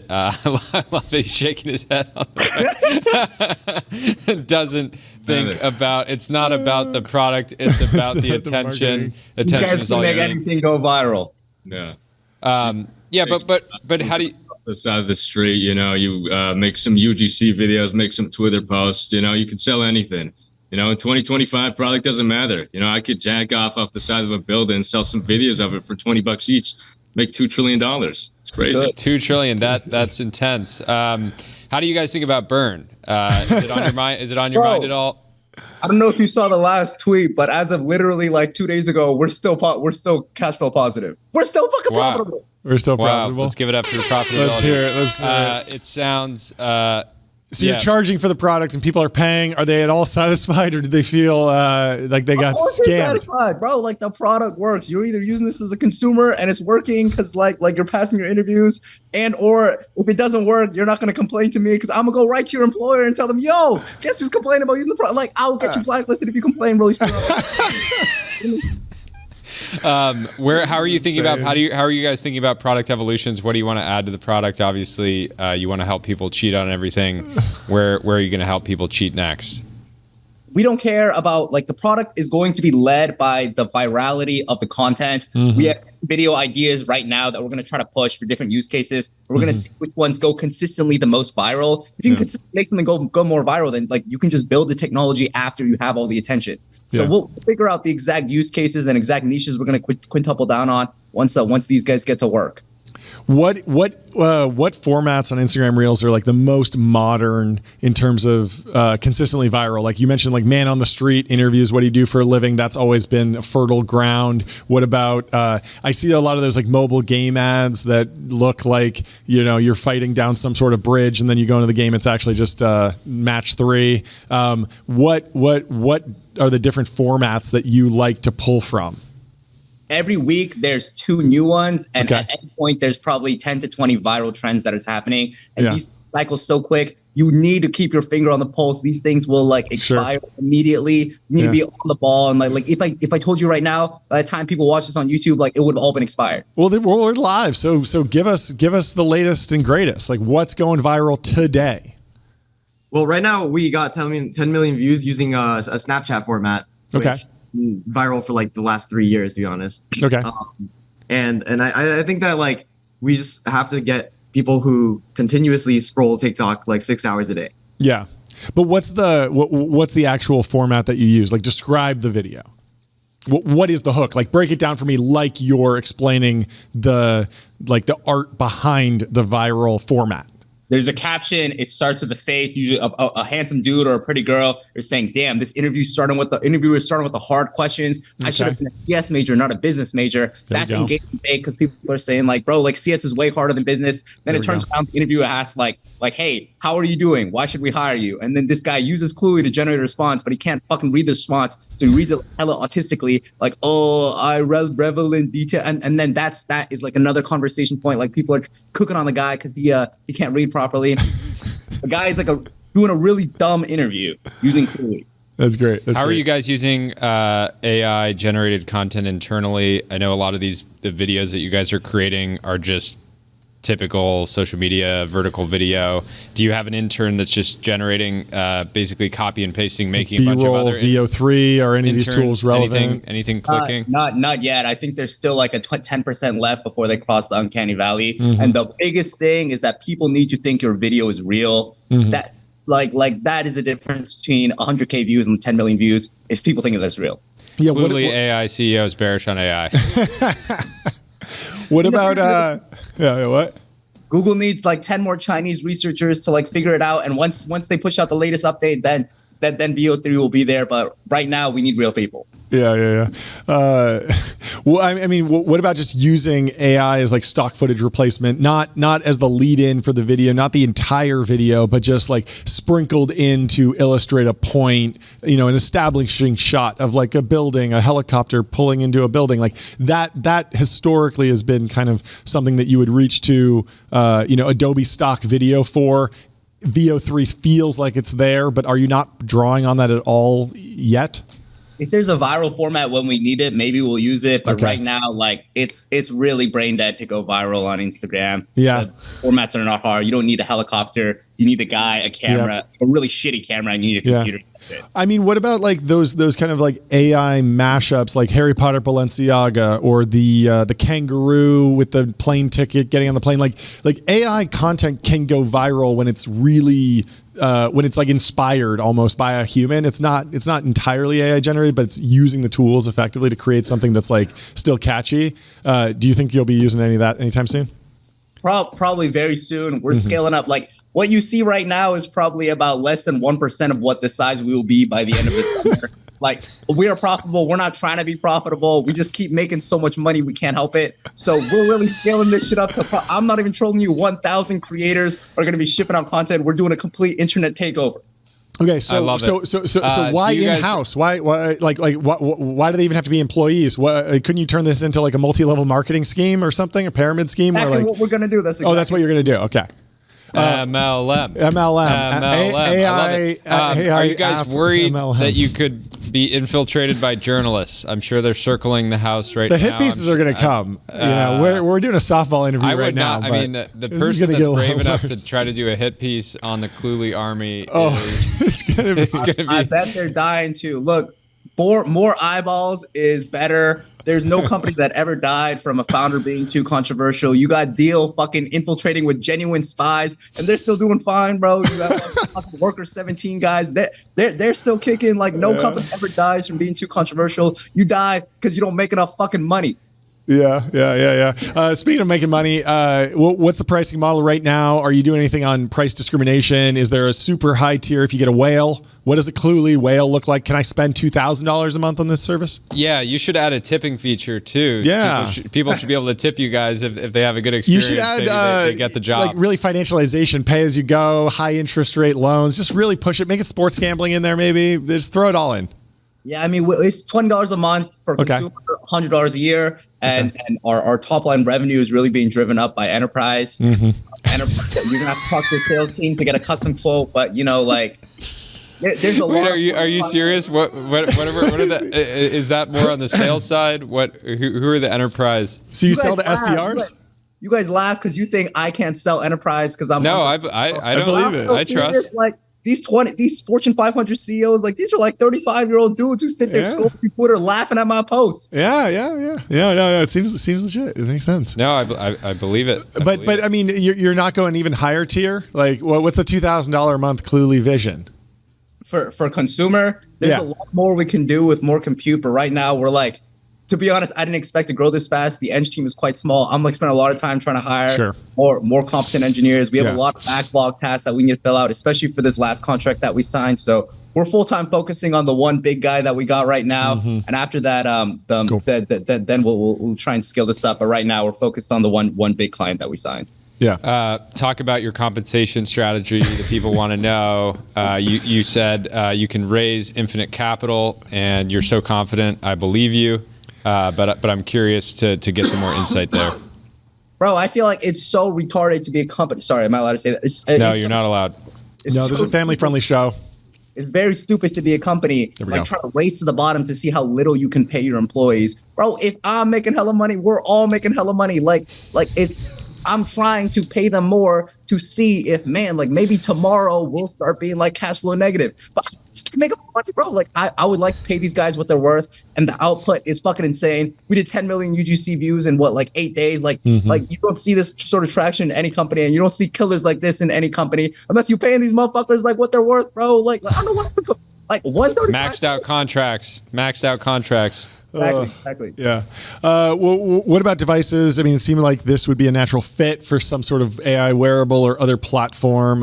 I love that he's shaking his head on the doesn't think about, it's not about the product, it's about the attention. Attention is all make anything go viral. Yeah. Yeah, but how do you, the side of the street, you know, you make some UGC videos, make some Twitter posts, you know, you can sell anything. You know, in 2025, product doesn't matter. You know, I could jack off the side of a building and sell some videos of it for $20 each, make $2 trillion. It's crazy. $2 trillion. That's intense. How do you guys think about burn? Is it on your mind? Is it on your mind at all? I don't know if you saw the last tweet, but as of literally like 2 days ago, we're still cash flow positive. We're still fucking profitable. We're still profitable. Let's give it up for the profitability. Let's hear it. It sounds. So you're charging for the product and people are paying. Are they at all satisfied, or do they feel like they got scammed? Satisfied, bro. Like, the product works. You're either using this as a consumer and it's working because like you're passing your interviews, and or if it doesn't work, you're not gonna complain to me because I'm gonna go right to your employer and tell them, yo, guess who's complaining about using the product? Like, I'll get you blacklisted if you complain. Really. How are you thinking about how are you guys thinking about product evolutions? What do you want to add to the product? Obviously, you want to help people cheat on everything. Where are you going to help people cheat next? We don't care about, like, the product is going to be led by the virality of the content. Mm-hmm. We have video ideas right now that we're going to try to push for different use cases. We're going to see which ones go consistently the most viral. If you can make something go more viral, then like you can just build the technology after you have all the attention. So we'll figure out the exact use cases and exact niches we're going to quintuple down on once these guys get to work. What formats on Instagram Reels are like the most modern in terms of consistently viral? Like you mentioned, like man on the street interviews. What do you do for a living? That's always been a fertile ground. What about? I see a lot of those like mobile game ads that look like, you know, you're fighting down some sort of bridge, and then you go into the game. It's actually just match 3. What are the different formats that you like to pull from? Every week there's 2 new ones, and at any point there's probably 10 to 20 viral trends that is happening, and these cycle so quick. You need to keep your finger on the pulse. These things will like expire immediately. You need to be on the ball, and like if I told you right now, by the time people watch this on YouTube, like it would have all been expired. Well, we're live, so give us the latest and greatest. Like, what's going viral today? Well, right now we got 10 million views using a Snapchat format. Okay. Viral for like the last 3 years, to be honest. Okay. And I think that like we just have to get people who continuously scroll TikTok like 6 hours a day. Yeah. But what's the actual format that you use? Like, describe the video. What is the hook? Like, break it down for me, like you're explaining the art behind the viral format. There's a caption. It starts with a face, usually a handsome dude or a pretty girl. They're saying, "Damn, this interview starting with the hard questions. I should have been a CS major, not a business major." That's engagement bait because people are saying like, "Bro, like CS is way harder than business." Then it turns around, the interviewer asks like, "Hey, how are you doing? Why should we hire you?" And then this guy uses Cluey to generate a response, but he can't fucking read the response, so he reads it hella autistically, like, "Oh, I revel in detail," and then that is like another conversation point. Like people are cooking on the guy because he can't read properly. The guy is like doing a really dumb interview using Cluey. That's great. How are you guys using AI generated content internally? I know a lot of the videos that you guys are creating are just typical social media vertical video. Do you have an intern that's just generating basically copy and pasting, making a bunch of other VO3 or any of these tools relevant? Anything clicking? Not yet. I think there's still like a 10% left before they cross the uncanny valley. And the biggest thing is that people need to think your video is real. That like that is the difference between 100K views and 10 million views if people think that's real. Yeah, Clearly AI CEO is bearish on AI. What about what? Google needs like 10 more Chinese researchers to like figure it out, and once they push out the latest update, then VO3 will be there. But right now, we need real people. Yeah. Well, I mean, what about just using AI as like stock footage replacement, not as the lead in for the video, not the entire video, but just like sprinkled in to illustrate a point, an establishing shot of like a building, a helicopter pulling into a building, like that historically has been kind of something that you would reach to, Adobe stock video for. VO3 feels like it's there, but are you not drawing on that at all yet? If there's a viral format when we need it, maybe we'll use it. But right now, like it's really brain dead to go viral on Instagram. Yeah, the formats are not hard. You don't need a helicopter. You need a guy, a camera, a really shitty camera, and you need a computer. That's it. I mean, what about like those kind of like AI mashups, like Harry Potter Balenciaga or the kangaroo with the plane ticket getting on the plane? Like AI content can go viral when it's really when it's like inspired almost by a human. It's not entirely AI generated, but it's using the tools effectively to create something that's like still catchy. Do you think you'll be using any of that anytime soon? Probably very soon. We're scaling up. Like what you see right now is probably about less than 1% of what the size we will be by the end of the summer. Like we are profitable. We're not trying to be profitable. We just keep making so much money. We can't help it. So we're really scaling this shit up. I'm not even trolling you. 1,000 creaters are going to be shipping out content. We're doing a complete internet takeover. Okay, so why in-house? Why do they even have to be employees? Couldn't you turn this into like a multi-level marketing scheme or something, a pyramid scheme? Exactly or like what we're gonna do. That's that's what you're gonna do. Okay. MLM. AI. Are you guys worried that you could be infiltrated by journalists? I'm sure they're circling the house right now. The hit pieces are going to come. We're doing a softball interview right now. I mean, the person that's brave enough to try to do a hit piece on the Cluely army is it's going to be. I bet they're dying to. Look, more eyeballs is better. There's no company that ever died from a founder being too controversial. You got Deal fucking infiltrating with genuine spies, and they're still doing fine, bro. You got like, Worker 17 guys. They're still kicking. Like no company ever dies from being too controversial. You die because you don't make enough fucking money. Yeah. Speaking of making money, what's the pricing model right now? Are you doing anything on price discrimination? Is there a super high tier if you get a whale? What does a Cluely whale look like? Can I spend $2,000 a month on this service? Yeah, you should add a tipping feature too. Yeah. People should be able to tip you guys if they have a good experience. You should add they get the job. Like really financialization, pay as you go, high interest rate loans. Just really push it. Make it sports gambling in there maybe. Just throw it all in. Yeah, I mean, it's $20 a month for consumer, $100 a year, and our top line revenue is really being driven up by enterprise. Enterprise, you're gonna have to talk to the sales team to get a custom quote, but there's a lot. Are you serious? What are the? Is that more on the sales side? Who are the enterprise? So you sell to SDRs? You guys laugh because you think I can't sell enterprise because I'm. No, I don't believe it. I trust. Like these Fortune 500 CEOs, like these are like 35-year-old dudes who sit there scrolling through Twitter laughing at my posts. Yeah. No, it seems legit. It makes sense. No, I believe it. But I mean, you're not going even higher tier. Like, what's the $2,000 a month Cluely vision? For consumer, there's a lot more we can do with more compute. But right now, we're like to be honest, I didn't expect to grow this fast. The Eng team is quite small. I'm like spending a lot of time trying to hire more competent engineers. We have a lot of backlog tasks that we need to fill out, especially for this last contract that we signed. So we're full time focusing on the one big guy that we got right now, and after that, then we'll try and scale this up. But right now, we're focused on the one big client that we signed. Yeah. Talk about your compensation strategy that people want to know. You said you can raise infinite capital, and you're so confident. I believe you. But I'm curious to get some more insight there. Bro, I feel like it's so retarded to be a company. Sorry, am I allowed to say that? No, you're not allowed. No, this is a family-friendly show. It's very stupid to be a company like trying to race to the bottom to see how little you can pay your employees. Bro, if I'm making hella money, we're all making hella money. Like I'm trying to pay them more to see if, man, like maybe tomorrow we'll start being like cash flow negative. But just make money, bro. Like I would like to pay these guys what they're worth, and the output is fucking insane. We did 10 million UGC views in like 8 days. Like you don't see this sort of traction in any company, and you don't see killers like this in any company unless you're paying these motherfuckers like what they're worth, bro. Like I don't know what, like 135. Maxed out contracts. Exactly. Yeah. Well, what about devices? I mean, it seemed like this would be a natural fit for some sort of AI wearable or other platform.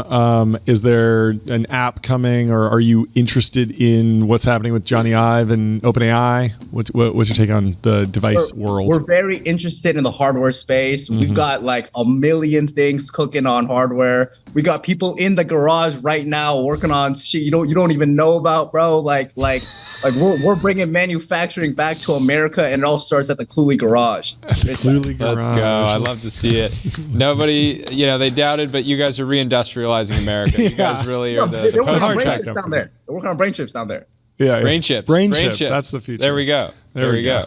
Is there an app coming, or are you interested in what's happening with Johnny Ive and OpenAI? What's your take on the device world? We're very interested in the hardware space. We've got like a million things cooking on hardware. We got people in the garage right now working on shit you don't even know about, bro. Like we're bringing manufacturing back to America, and it all starts at the Cluely garage. Let's go. I love to see it. Nobody, they doubted, but you guys are reindustrializing America. You guys really are the post-tech company. They're working on brain chips down there. Yeah, brain chips. That's the future. There we go. There we go.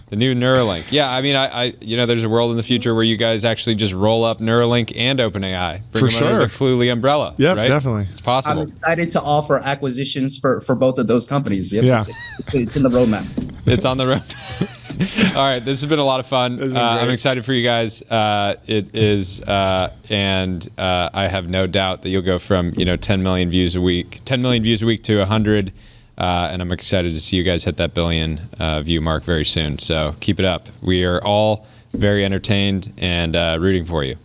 The new Neuralink. Yeah, I mean, I there's a world in the future where you guys actually just roll up Neuralink and OpenAI. Bring them under the Cluely umbrella. Yeah, right? Definitely. It's possible. I'm excited to offer acquisitions for both of those companies. It's in the roadmap. It's on the roadmap. All right, this has been a lot of fun. I'm excited for you guys. It is, and I have no doubt that you'll go from 10 million views a week to 100. And I'm excited to see you guys hit that billion view mark very soon. So keep it up. We are all very entertained and rooting for you.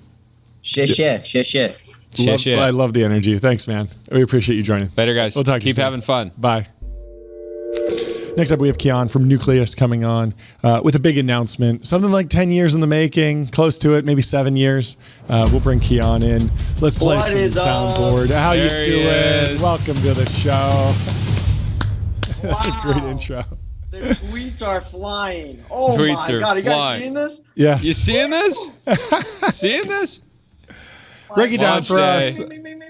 Shit. I love the energy. Thanks, man. We appreciate you joining. Later, guys. We'll talk to you soon. Keep having fun. Bye. Next up, we have Kian from Nucleus coming on with a big announcement. Something like 10 years in the making, close to it, maybe 7 years. We'll bring Kian in. Let's play some soundboard. How you doing? Welcome to the show. That's a great intro. The tweets are flying. Oh tweets my God. You guys flying. seeing this? Yes. You seeing this? Seeing this? Break it down for us.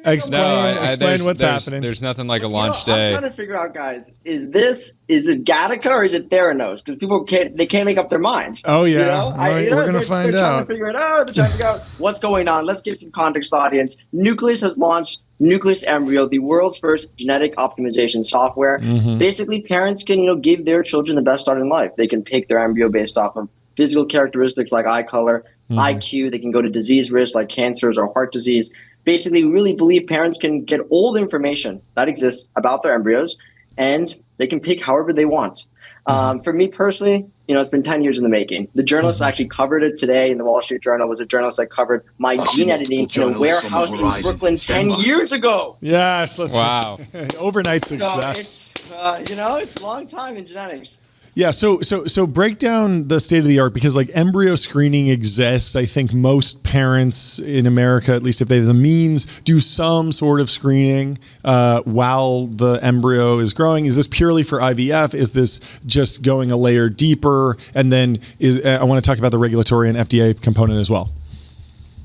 Explain what's happening. There's nothing like a launch day. I'm trying to figure out, guys, is it Gattaca or is it Theranos? Because people can't make up their mind. Oh yeah, we're gonna find out. They're trying to figure it out. They're trying to figure out what's going on. Let's give some context to the audience. Nucleus has launched Nucleus Embryo, the world's first genetic optimization software. Basically, parents can give their children the best start in life. They can pick their embryo based off of physical characteristics like eye color, IQ. They can go to disease risks like cancers or heart disease. Basically, we really believe parents can get all the information that exists about their embryos, and they can pick however they want. For me personally, it's been 10 years in the making. The journalist actually covered it today in the Wall Street Journal. Was a journalist that covered my gene editing in a warehouse in Brooklyn 10 years ago. Yes, wow. Overnight success. So it's a long time in genetics. Yeah, so break down the state of the art, because like embryo screening exists. I think most parents in America, at least if they have the means, do some sort of screening while the embryo is growing. Is this purely for IVF? Is this just going a layer deeper? And then I want to talk about the regulatory and FDA component as well.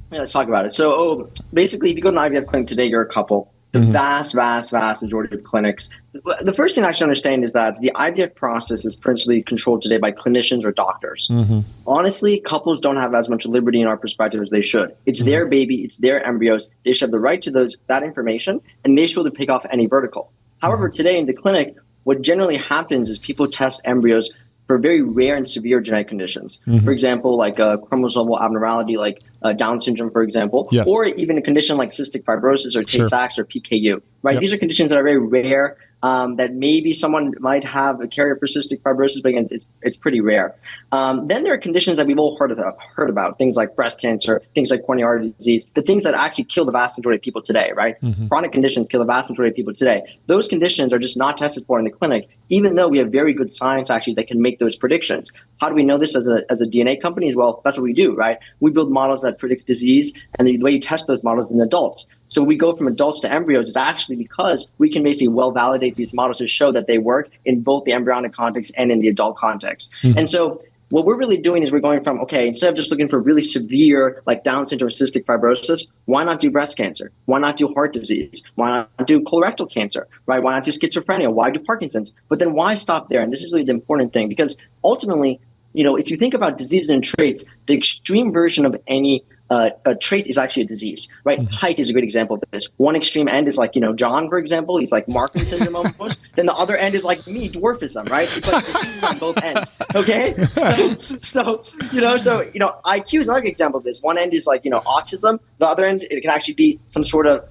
Yeah, let's talk about it. So basically, if you go to an IVF clinic today, you're a couple. The vast majority of clinics. The first thing I should understand is that the IVF process is principally controlled today by clinicians or doctors. Honestly, couples don't have as much liberty in our perspective as they should. It's their baby, it's their embryos. They should have the right to that information, and they should be able to pick off any vertical. However, today in the clinic, what generally happens is people test embryos for very rare and severe genetic conditions. For example, like a chromosomal abnormality, like Down syndrome, for example, or even a condition like cystic fibrosis or Tay-Sachs or PKU, right? These are conditions that are very rare, that maybe someone might have a carrier for cystic fibrosis, but again, it's pretty rare. Then there are conditions that we've all heard about, things like breast cancer, things like coronary artery disease, the things that actually kill the vast majority of people today, right? Chronic conditions kill the vast majority of people today. Those conditions are just not tested for in the clinic, even though we have very good science actually that can make those predictions. How do we know this as a DNA company? Well, that's what we do, right? We build models that predict disease, and the way you test those models is in adults. So we go from adults to embryos is actually because we can basically well validate these models to show that they work in both the embryonic context and in the adult context. And so what we're really doing is we're going from, okay, instead of just looking for really severe, like Down syndrome or cystic fibrosis, why not do breast cancer? Why not do heart disease? Why not do colorectal cancer, right? Why not do schizophrenia? Why do Parkinson's? But then why stop there? And this is really the important thing, because ultimately, if you think about diseases and traits, the extreme version of any a trait is actually a disease, right? Height is a great example of this. One extreme end is like, John, for example, he's like Marfan syndrome almost. Then the other end is like me, dwarfism, right? It's like diseases on both ends, okay? So IQ is another example of this. One end is like, autism. The other end, it can actually be some sort of,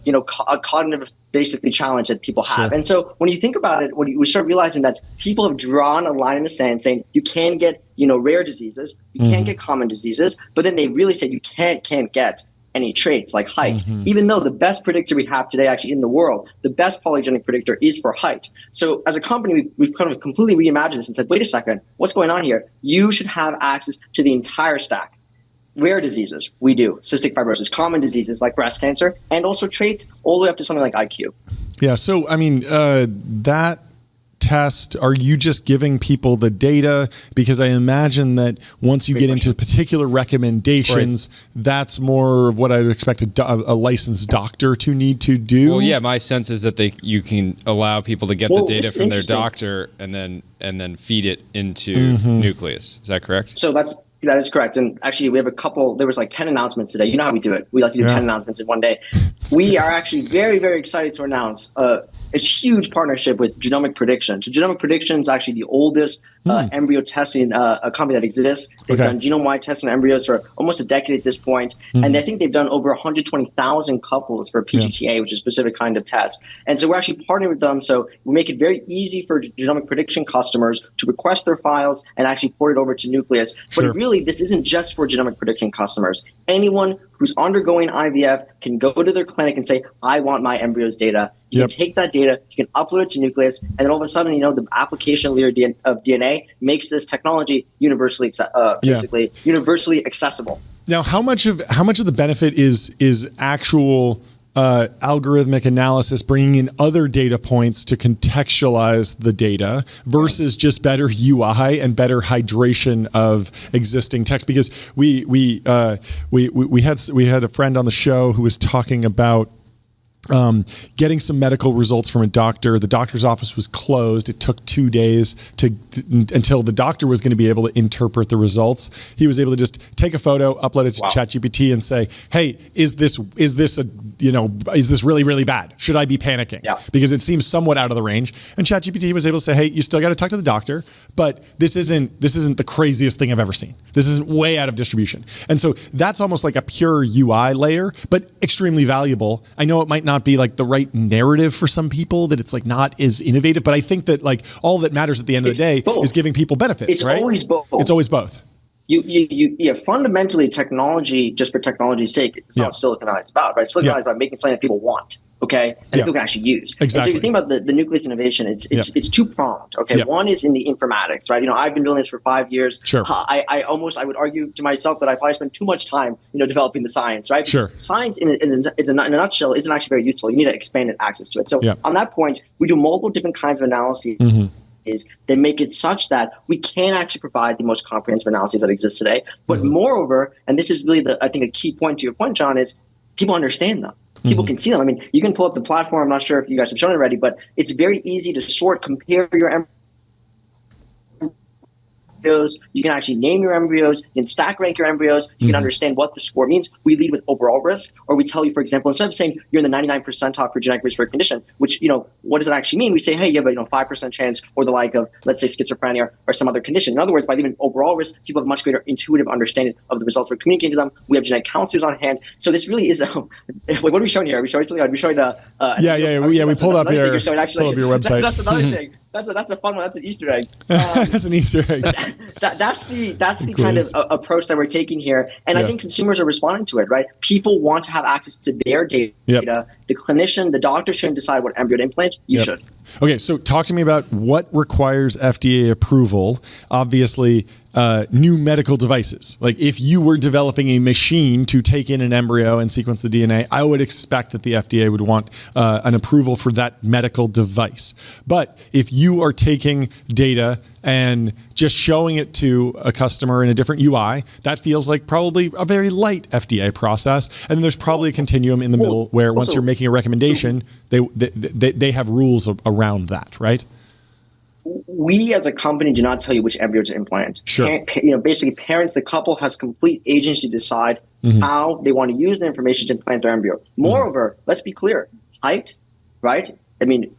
a cognitive basically challenge that people have. And so when you think about it, we start realizing that people have drawn a line in the sand saying you can get, rare diseases, you can't get common diseases, but then they really said you can't get any traits like height, even though the best predictor we have today actually in the world, the best polygenic predictor is for height. So as a company, we've kind of completely reimagined this and said, wait a second, what's going on here? You should have access to the entire stack. Rare diseases, we do. Cystic fibrosis, common diseases like breast cancer, and also traits all the way up to something like IQ. Yeah. So, I mean, that test, are you just giving people the data? Because I imagine that once you get into particular recommendations, that's more of what I would expect a licensed doctor to need to do. Well, yeah, my sense is that you can allow people to get the data from their doctor and then feed it into Nucleus. Is that correct? So that is correct. And actually, we have there was like 10 announcements today. You know how we do it. We like to do 10 announcements in one day. We are actually very, very excited to announce a huge partnership with Genomic Prediction. So Genomic Prediction is actually the oldest embryo testing company that exists. They've done genome-wide testing embryos for almost a decade at this point. And I think they've done over 120,000 couples for PGTA, which is a specific kind of test. And so we're actually partnering with them. So we make it very easy for Genomic Prediction customers to request their files and actually port it over to Nucleus. But really, this isn't just for Genomic Prediction customers. Anyone who's undergoing IVF can go to their clinic and say, I want my embryos data. You can take that data, you can upload it to Nucleus, and then all of a sudden, the application layer of DNA makes this technology universally accessible. Now, how much of the benefit is actual algorithmic analysis, bringing in other data points to contextualize the data versus just better UI and better hydration of existing text? Because we had a friend on the show who was talking about getting some medical results from a doctor. The doctor's office was closed. It took 2 days until the doctor was going to be able to interpret the results. He was able to just take a photo, upload it to ChatGPT, and say, "Hey, is this really, really bad? Should I be panicking?" Because it seems somewhat out of the range. And ChatGPT was able to say, "Hey, you still got to talk to the doctor, but this isn't the craziest thing I've ever seen. This isn't way out of distribution." And so that's almost like a pure UI layer, but extremely valuable. I know it might not be like the right narrative for some people, that it's like not as innovative, but I think that like all that matters at the end of the day is giving people benefits. It's always both. It's always both. Fundamentally, technology, just for technology's sake, it's not what Silicon Valley is about, right? Silicon Valley is about making something that people want, okay? And people can actually use. Exactly. And so if you think about the Nucleus innovation, it's two-pronged, okay? One is in the informatics, right? I've been doing this for 5 years. Sure. I would argue to myself that I probably spent too much time, developing the science, right? Because science in a nutshell isn't actually very useful. You need to expanded access to it. So on that point, we do multiple different kinds of analyses. They make it such that we can actually provide the most comprehensive analyses that exist today. But moreover, and this is really I think a key point to your point, John, is people understand them. People can see them. I mean, you can pull up the platform. I'm not sure if you guys have shown it already, but it's very easy to compare your embryos. You can actually name your embryos. You can stack rank your embryos. You can understand what the score means. We lead with overall risk, or we tell you, for example, instead of saying you're in the 99th percentile for genetic risk for a condition, which, what does it actually mean? We say, hey, you have a 5% chance or the like of, let's say, schizophrenia or some other condition. In other words, by leaving overall risk, people have much greater intuitive understanding of the results we're communicating to them. We have genetic counselors on hand. So this really is, what are we showing here? Are we showing something? Are we showing we pulled up your website. That's another thing. That's a fun one. That's an Easter egg. That's an Easter egg. That's the kind of approach that we're taking here, and I think consumers are responding to it. Right? People want to have access to their data. The clinician, the doctor shouldn't decide what embryo to implant. You should. Okay, so talk to me about what requires FDA approval. Obviously, new medical devices. Like if you were developing a machine to take in an embryo and sequence the DNA, I would expect that the FDA would want an approval for that medical device. But if you are taking data and just showing it to a customer in a different UI, that feels like probably a very light FDA process. And then there's probably a continuum in the middle where once you're making a recommendation, they have rules around that, right? We as a company do not tell you which embryo to implant. Sure. Basically parents, the couple has complete agency to decide how they want to use the information to implant their embryo. Moreover, let's be clear, height, right? I mean,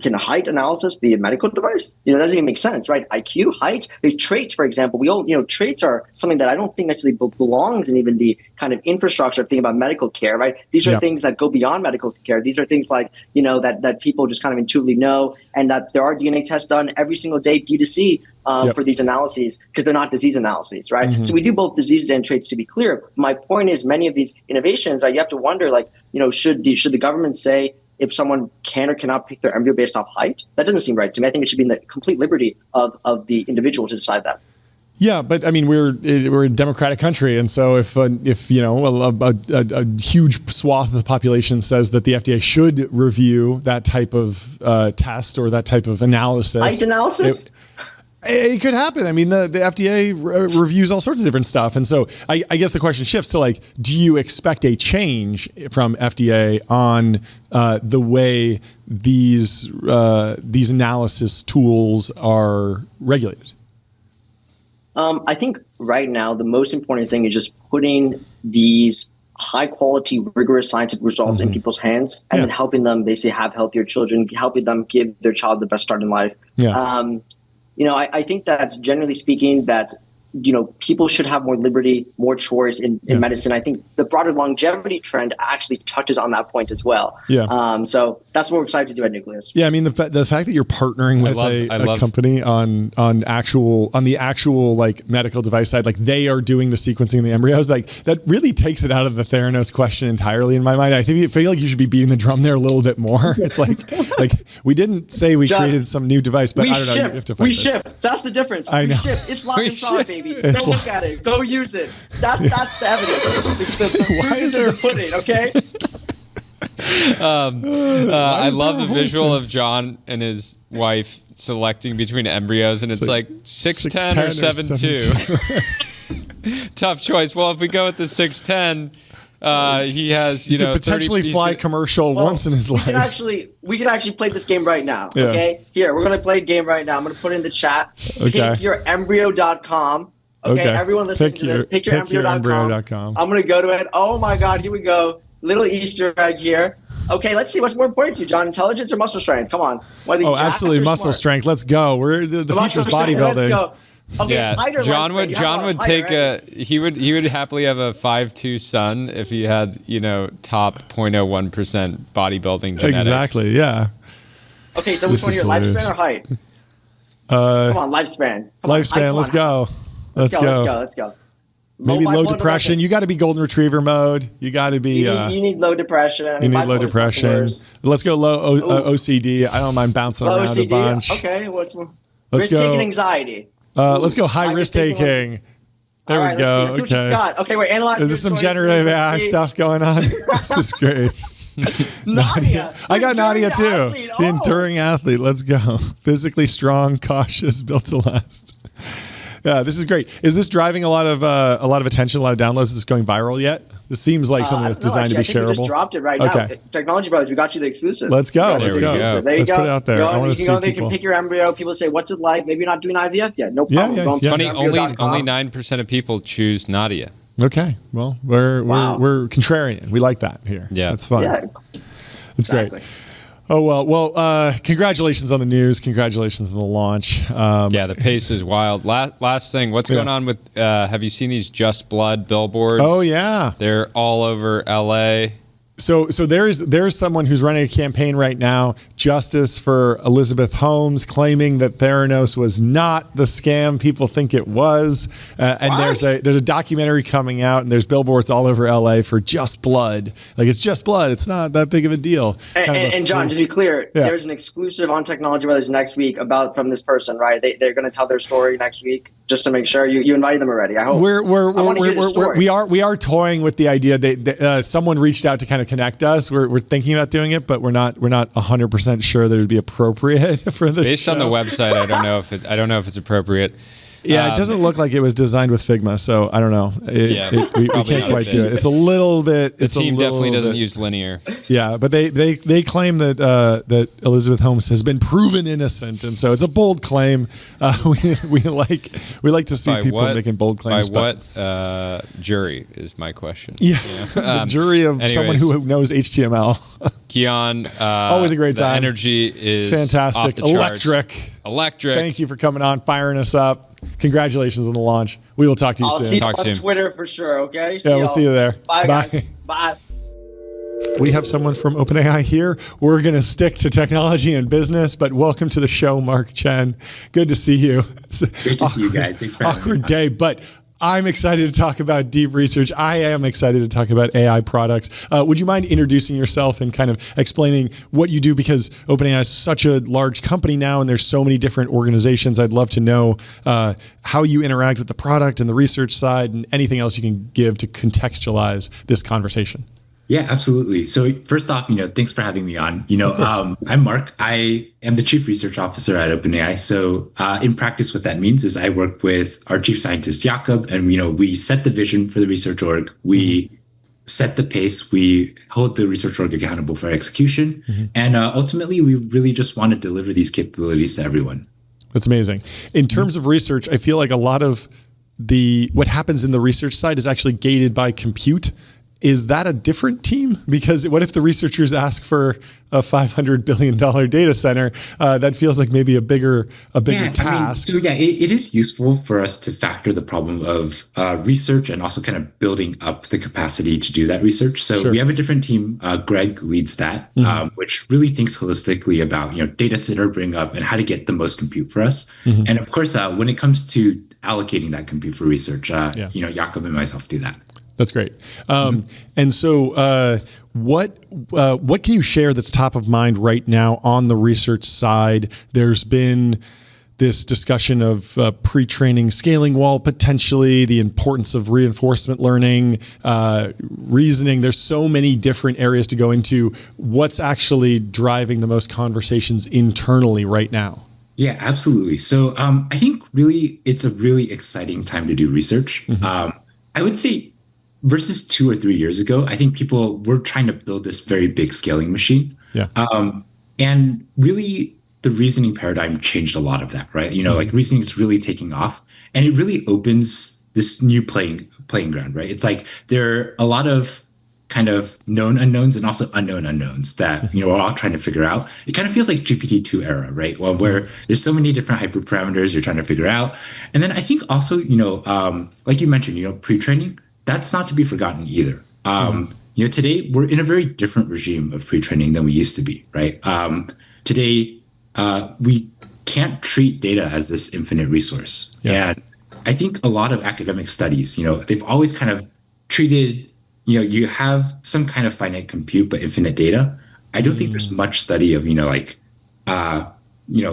can a height analysis be a medical device? It doesn't even make sense, right? IQ, height, there's traits, for example. We all, traits are something that I don't think necessarily belongs in even the kind of infrastructure of thinking about medical care, right? These are things that go beyond medical care. These are things like, that people just kind of intuitively know, and that there are DNA tests done every single day D2C for these analyses because they're not disease analyses, right? So we do both diseases and traits, to be clear. My point is many of these innovations, you have to wonder, should the government say, if someone can or cannot pick their embryo based off height? That doesn't seem right to me. I think it should be in the complete liberty of the individual to decide that. Yeah, but I mean, we're a democratic country, and so if a huge swath of the population says that the FDA should review that type of test or that type of analysis, height analysis. It could happen. I mean, the FDA reviews all sorts of different stuff. And so I guess the question shifts to do you expect a change from FDA on the way these analysis tools are regulated? I think right now the most important thing is just putting these high quality, rigorous scientific results in people's hands and then helping them basically have healthier children, helping them give their child the best start in life. I think that generally speaking that, people should have more liberty, more choice in medicine. I think the broader longevity trend actually touches on that point as well. So that's what we're excited to do at Nucleus. Yeah, I mean, the fact that you're partnering with a company on the actual medical device side, they are doing the sequencing of the embryos, that really takes it out of the Theranos question entirely in my mind. I feel like you should be beating the drum there a little bit more. It's like we didn't say we created some new device, but I don't know. You have to fight we ship. That's the difference. I know. We ship. It's locked in fraud, baby. Go look at it. Go use it. That's the evidence. Why is there a pudding? Okay. I love the visual of John and his wife selecting between embryos, and it's like 610 or 72. Tough choice. Well, if we go with the 610, he has could potentially fly commercial once in his life. We can actually play this game right now. Okay, here we're gonna play a game right now. I'm gonna put it in the chat. Pickyourembryo.com. Okay, everyone listening to this, pickyourembryo.com. I'm gonna go to it. Oh my God, here we go. Little Easter egg here. Okay, let's see what's more important to you, John. Intelligence or muscle strength? Come on. Absolutely, muscle strength. Let's go. We're the future's bodybuilding. Let's go. Okay, yeah, John would take he would happily have a 5'2" son if he had top 0.01% bodybuilding genetics. Exactly. Yeah. Okay, so which one here, lifespan or height? Come on, lifespan. Lifespan. Let's go. Let's go. Maybe low depression. You got to be golden retriever mode. You got to be. You need low depression. You need low depression. Let's go low OCD. I don't mind bouncing around OCD. A bunch. Okay, what's more? Risk-taking anxiety. Let's go high risk taking. There we go. Let's see what okay, we're analyzing. Is this some generative AI stuff going on? This is great. Nadia. I got Nadia too. The enduring athlete. Let's go. Physically strong, cautious, built to last. Yeah, this is great. Is this driving a lot of attention, a lot of downloads? Is this going viral yet? This seems like something that's designed to be shareable. We just dropped it right now. Technology Brothers, we got you the exclusive. Let's go. There Let's go. There you Let's go. put it out there. You I want to see people. They can pick your embryo. People say, "What's it like?" Maybe you're not doing IVF yet. No problem. Yeah. It's funny. Only 9% of people choose Nadia. Okay. Well, we're contrarian. We like that here. Yeah, that's fun. Yeah. That's great. Oh, well, congratulations on the news. Congratulations on the launch. Yeah, the pace is wild. Last thing, what's going on with, have you seen these Just Blood billboards? Oh, yeah. They're all over LA. So there's someone who's running a campaign right now, Justice for Elizabeth Holmes, claiming that Theranos was not the scam people think it was. And there's a documentary coming out, and there's billboards all over LA for Just Blood. Like, it's just blood. It's not that big of a deal. And John, just to be clear, there's an exclusive on Technology Brothers next week from this person, right? They're going to tell their story next week. Just to make sure you invited them already. I hope we are toying with the idea that someone reached out to kind of connect us. We're thinking about doing it, but we're not 100% sure that it would be appropriate for the Based on the website, I don't know if it's appropriate. Yeah, it doesn't look like it was designed with Figma, so I don't know. We can't quite do it. It's a little bit. The team definitely doesn't use linear. Yeah, but they claim that Elizabeth Holmes has been proven innocent, and so it's a bold claim. We like to see people making bold claims. By what jury is my question? Yeah, the jury of someone who knows HTML. Keon, always a great time. The energy is fantastic. Off the charts. Electric. Thank you for coming on, firing us up. Congratulations on the launch. We will talk to you soon. I'll see you on Twitter for sure, okay? We'll see you there. Bye, guys. Bye. We have someone from OpenAI here. We're going to stick to technology and business, but welcome to the show, Mark Chen. Good to see you. Great to see you guys. Thanks for having me. Awkward day, but I'm excited to talk about deep research. I am excited to talk about AI products. Would you mind introducing yourself and kind of explaining what you do? Because OpenAI is such a large company now, and there's so many different organizations. I'd love to know how you interact with the product and the research side, and anything else you can give to contextualize this conversation. Yeah, absolutely. So first off, thanks for having me on. I'm Mark. I am the Chief Research Officer at OpenAI. So in practice, what that means is I work with our Chief Scientist, Jakob, and we set the vision for the research org. We set the pace. We hold the research org accountable for execution. And ultimately, we really just want to deliver these capabilities to everyone. That's amazing. In terms of research, I feel like a lot of what happens in the research side is actually gated by compute. Is that a different team? Because what if the researchers ask for a $500 billion data center? That feels like maybe a bigger task. It is useful for us to factor the problem of research and also kind of building up the capacity to do that research. So we have a different team. Greg leads that, which really thinks holistically about data center bring up and how to get the most compute for us. And of course, when it comes to allocating that compute for research, Jakob and myself do that. That's great. And so what can you share that's top of mind right now on the research side? There's been this discussion of pre-training scaling wall, potentially the importance of reinforcement learning, reasoning. There's so many different areas to go into. What's actually driving the most conversations internally right now? Yeah, absolutely. So I think really it's a really exciting time to do research. I would say versus 2 or 3 years ago, I think people were trying to build this very big scaling machine. Yeah. And really the reasoning paradigm changed a lot of that, right? Like reasoning is really taking off, and it really opens this new playing ground, right? It's like there are a lot of kind of known unknowns and also unknown unknowns that we're all trying to figure out. It kind of feels like GPT-2 era, right? Well, where there's so many different hyperparameters you're trying to figure out. And then I think also, like you mentioned, pre-training, that's not to be forgotten either. Today we're in a very different regime of pre-training than we used to be, right? Today we can't treat data as this infinite resource. Yeah. And I think a lot of academic studies, they've always kind of treated, you have some kind of finite compute but infinite data. I don't think there's much study of,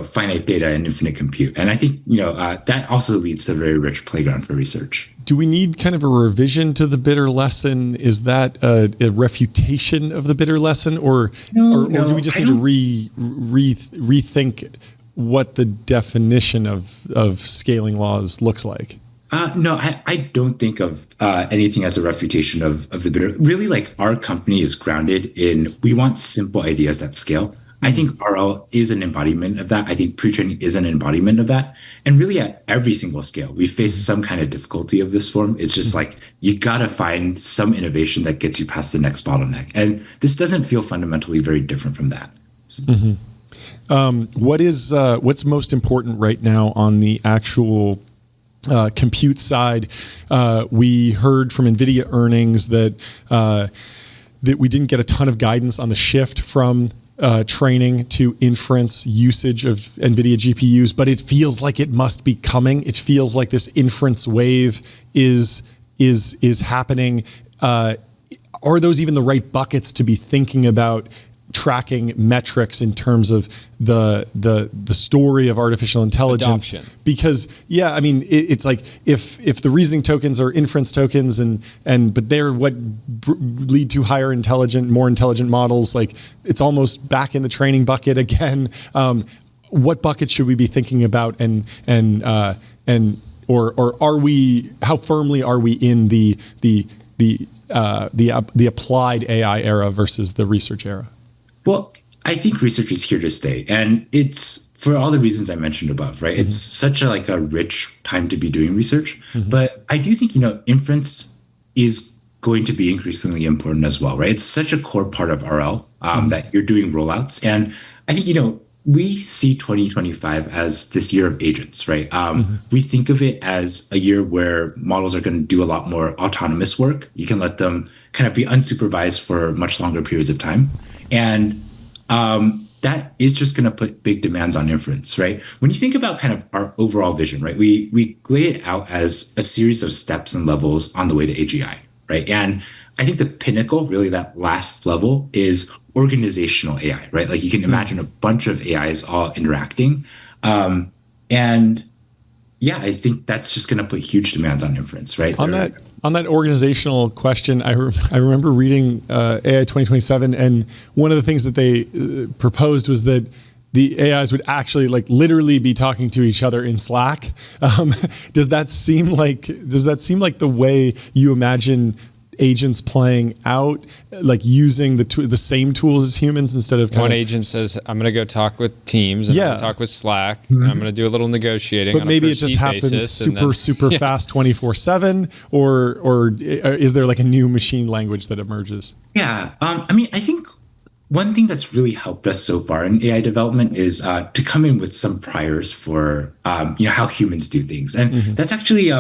finite data and infinite compute. And I think, that also leads to a very rich playground for research. Do we need kind of a revision to the bitter lesson? Is that a refutation of the bitter lesson, or do we just need to rethink what the definition of scaling laws looks like. No, I don't think of anything as a refutation of the bidder. Really, like our company is grounded in we want simple ideas that scale. I think RL is an embodiment of that. I think pre-training is an embodiment of that. And really at every single scale, we face some kind of difficulty of this form. It's just like you got to find some innovation that gets you past the next bottleneck. And this doesn't feel fundamentally very different from that. What's most important right now on the actual compute side? We heard from NVIDIA earnings that we didn't get a ton of guidance on the shift from training to inference usage of NVIDIA GPUs, but it feels like it must be coming. It feels like this inference wave is happening. Are those even the right buckets to be thinking about tracking metrics in terms of the story of artificial intelligence? Adoption. Because I mean it's like if the reasoning tokens are inference tokens but they're what lead to more intelligent models, like it's almost back in the training bucket again. What bucket should we be thinking about, or are we, how firmly are we in the applied AI era versus the research era? Well, I think research is here to stay, and it's for all the reasons I mentioned above, right? It's such a rich time to be doing research, but I do think, inference is going to be increasingly important as well, right? It's such a core part of RL that you're doing rollouts. And I think, we see 2025 as this year of agents, right? We think of it as a year where models are going to do a lot more autonomous work. You can let them kind of be unsupervised for much longer periods of time. And that is just going to put big demands on inference, right? When you think about kind of our overall vision, right, we lay it out as a series of steps and levels on the way to AGI, right? And I think the pinnacle, really that last level, is organizational AI, right? Like you can imagine a bunch of AIs all interacting. And I think that's just going to put huge demands on inference, right? On that organizational question, I remember reading AI 2027, and one of the things that they proposed was that the AIs would actually literally be talking to each other in Slack. Does that seem like the way you imagine agents playing out, like using the same tools as humans instead of one agent says, I'm going to go talk with Teams and I'm going to talk with Slack and I'm going to do a little negotiating. But maybe it just happens super fast 24/7, or is there like a new machine language that emerges? Yeah. I mean, I think one thing that's really helped us so far in AI development is to come in with some priors for how humans do things. And that's actually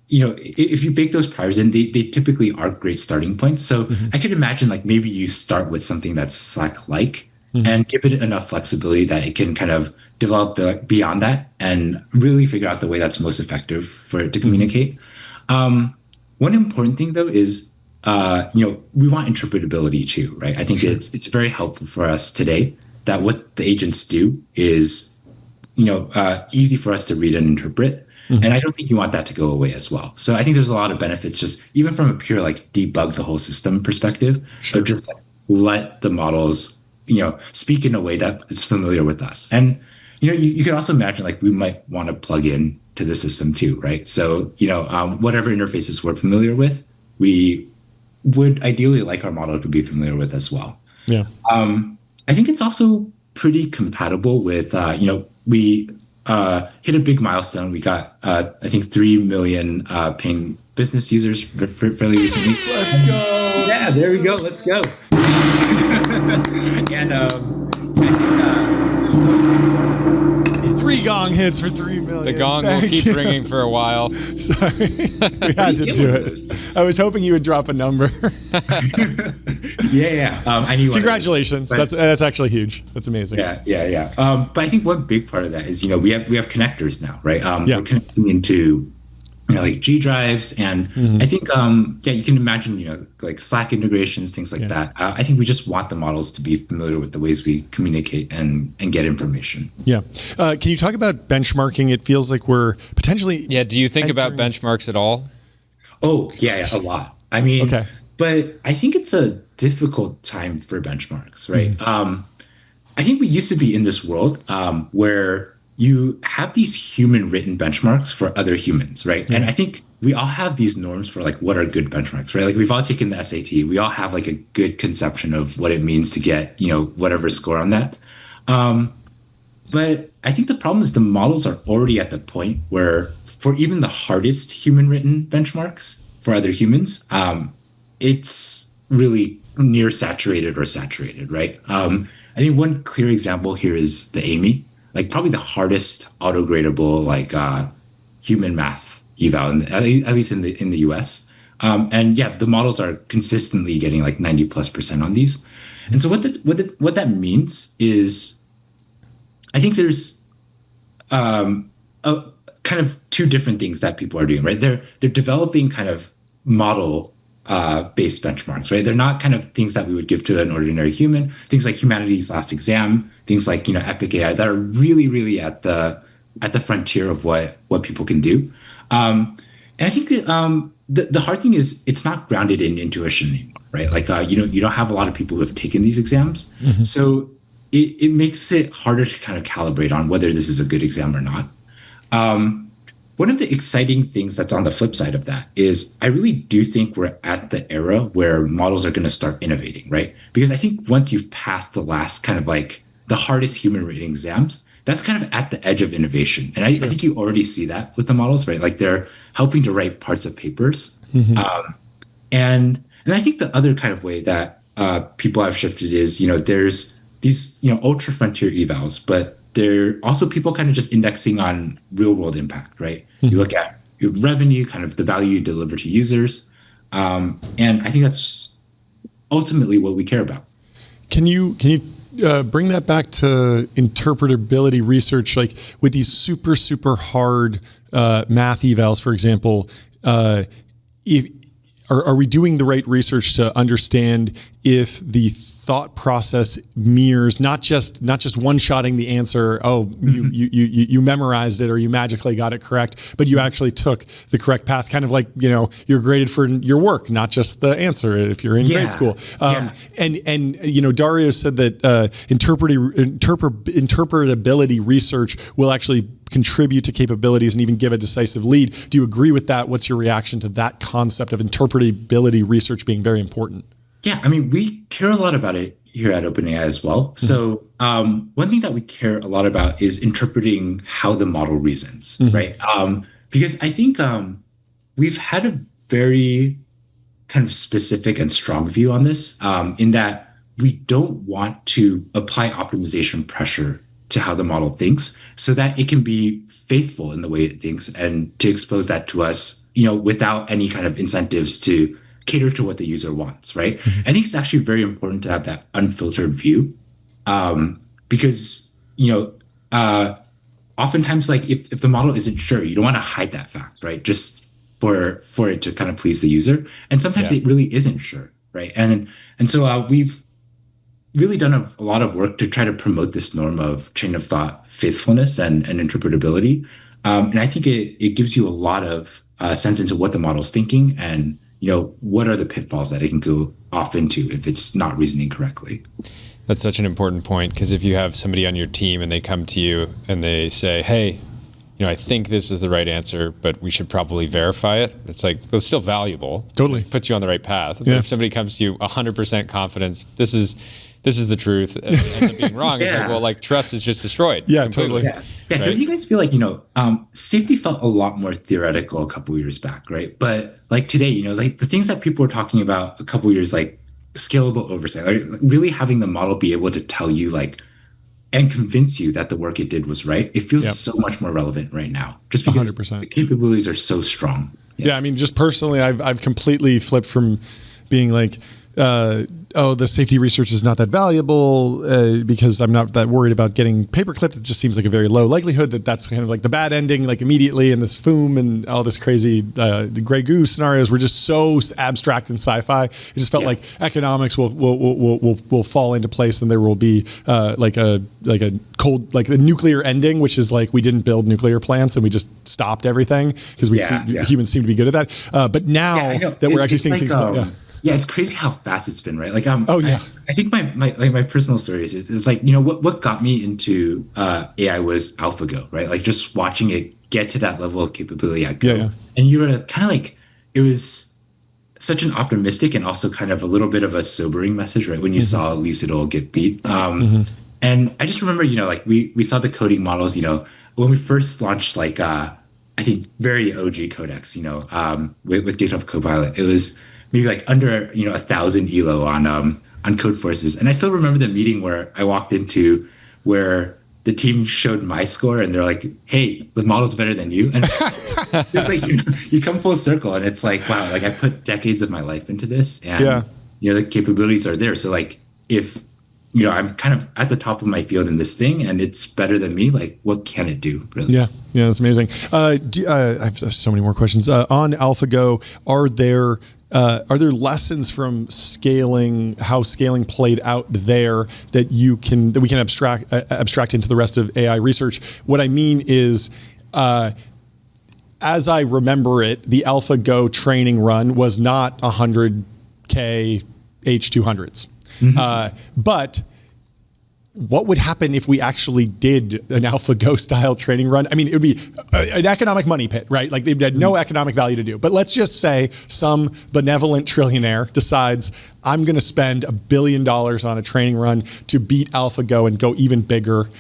if you bake those priors in, they typically are great starting points. So I could imagine maybe you start with something that's Slack-like and give it enough flexibility that it can kind of develop beyond that and really figure out the way that's most effective for it to communicate. One important thing though is, we want interpretability too, right? I think it's very helpful for us today that what the agents do is, easy for us to read and interpret. And I don't think you want that to go away as well. So I think there's a lot of benefits just even from a pure debug the whole system perspective. So just let the models, speak in a way that is familiar with us. And, you can also imagine we might want to plug in to the system too, right? So, whatever interfaces we're familiar with, we would ideally like our model to be familiar with as well. Yeah. I think it's also pretty compatible with, we hit a big milestone. We got, I think, 3 million paying business users fairly recently. Let's go. Yeah, there we go. Let's go. And I think 3 gong hits for 3 million. The gong will keep ringing for a while. Sorry, we had to do it. I was hoping you would drop a number. Yeah. I knew. Congratulations. That's actually huge. That's amazing. Yeah. But I think one big part of that is we have connectors now, right? We're connecting into G drives, and I think you can imagine Slack integrations, things like that. I think we just want the models to be familiar with the ways we communicate and get information. Yeah. Can you talk about benchmarking? It feels like we're potentially do you think about benchmarks at all? Oh yeah, a lot. I mean, but I think it's a difficult time for benchmarks, right? I think we used to be in this world where you have these human written benchmarks for other humans, right? And I think we all have these norms for like what are good benchmarks, right? Like we've all taken the SAT. We all have like a good conception of what it means to get, whatever score on that. But I think the problem is the models are already at the point where for even the hardest human written benchmarks for other humans, it's really near saturated or saturated, right? I think one clear example here is the Amy, like probably the hardest auto-gradable like human math eval, at least in the US. And yeah, the models are consistently getting like 90+% on these. And so what that means is, I think there's kind of two different things that people are doing, right? They're developing kind of model based benchmarks, right? They're not kind of things that we would give to an ordinary human. Things like Humanity's Last Exam, things like Epic AI that are really, really at the frontier of what people can do. And I think the hard thing is it's not grounded in intuition anymore, right? Like you don't have a lot of people who have taken these exams, so it makes it harder to kind of calibrate on whether this is a good exam or not. One of the exciting things that's on the flip side of that is I really do think we're at the era where models are going to start innovating, right? Because I think once you've passed the last kind of like the hardest human written exams, that's kind of at the edge of innovation. And I think you already see that with the models, right? Like they're helping to write parts of papers. And I think the other kind of way that people have shifted is, there's these, ultra frontier evals, but they're also people kind of just indexing on real world impact, right? You look at your revenue, kind of the value you deliver to users. And I think that's ultimately what we care about. Can you bring that back to interpretability research, like with these super, super hard math evals, for example, are we doing the right research to understand if the thought process mirrors not just one-shotting the answer? Oh, you memorized it or you magically got it correct, but you actually took the correct path. Kind of like you're graded for your work, not just the answer. If you're in grade school, and Dario said that interpretability research will actually contribute to capabilities and even give a decisive lead. Do you agree with that? What's your reaction to that concept of interpretability research being very important? Yeah, I mean, we care a lot about it here at OpenAI as well. So one thing that we care a lot about is interpreting how the model reasons, right? Because I think we've had a very kind of specific and strong view on this in that we don't want to apply optimization pressure to how the model thinks so that it can be faithful in the way it thinks and to expose that to us, without any kind of incentives to cater to what the user wants, right? I think it's actually very important to have that unfiltered view because, oftentimes, like if the model isn't sure, you don't want to hide that fact, right? Just for it to kind of please the user. And sometimes it really isn't sure, right? And so we've really done a lot of work to try to promote this norm of chain of thought faithfulness and interpretability. And I think it gives you a lot of sense into what the model's thinking and what are the pitfalls that it can go off into if it's not reasoning correctly. That's such an important point, because if you have somebody on your team and they come to you and they say, hey, I think this is the right answer, but we should probably verify it. It's like, well, it's still valuable. Totally. It puts you on the right path. But if somebody comes to you 100% confidence, this is the truth, and ends up being wrong. It's like, well, like trust is just destroyed. Yeah, completely. Totally. Yeah. Don't you guys feel like, safety felt a lot more theoretical a couple of years back, right? But like today, like the things that people were talking about a couple of years, like scalable oversight, like really having the model be able to tell you like, and convince you that the work it did was right. It feels so much more relevant right now, just because 100%. The capabilities are so strong. Yeah. I mean, just personally, I've completely flipped from being like, the safety research is not that valuable because I'm not that worried about getting paper clipped. It just seems like a very low likelihood that's kind of like the bad ending, like immediately, and this FOOM and all this crazy gray goose scenarios were just so abstract and sci-fi. It just felt like economics will fall into place, and there will be like a the nuclear ending, which is like we didn't build nuclear plants and we just stopped everything because humans seem to be good at that. But now that we're actually seeing things. Yeah, it's crazy how fast it's been, right? Like, oh yeah. I think my personal story is like, you know, what got me into AI was AlphaGo, right? Like just watching it get to that level of capability at Go. Yeah. And you were kind of like, it was such an optimistic and also kind of a little bit of a sobering message, right? When you saw Lee Sedol get beat. And I just remember, you know, like we saw the coding models, you know, when we first launched, like, I think very OG codecs, you know, with GitHub Copilot, it was maybe like under, you know, 1,000 ELO on Codeforces. And I still remember the meeting where I walked into where the team showed my score and they're like, hey, the model's better than you. And it's like, you come full circle and it's like, wow, like I put decades of my life into this and, you know, the capabilities are there. So like, if, you know, I'm kind of at the top of my field in this thing and it's better than me, like what can it do? Really? Yeah, that's amazing. I have so many more questions. On AlphaGo, are there lessons from scaling, how scaling played out there that we can abstract into the rest of AI research? What I mean is, as I remember it, the AlphaGo training run was not 100K H200s. But what would happen if we actually did an AlphaGo style training run? I mean, it would be an economic money pit, right? Like they had no economic value to do. But let's just say some benevolent trillionaire decides, I'm going to spend $1 billion on a training run to beat AlphaGo and go even bigger.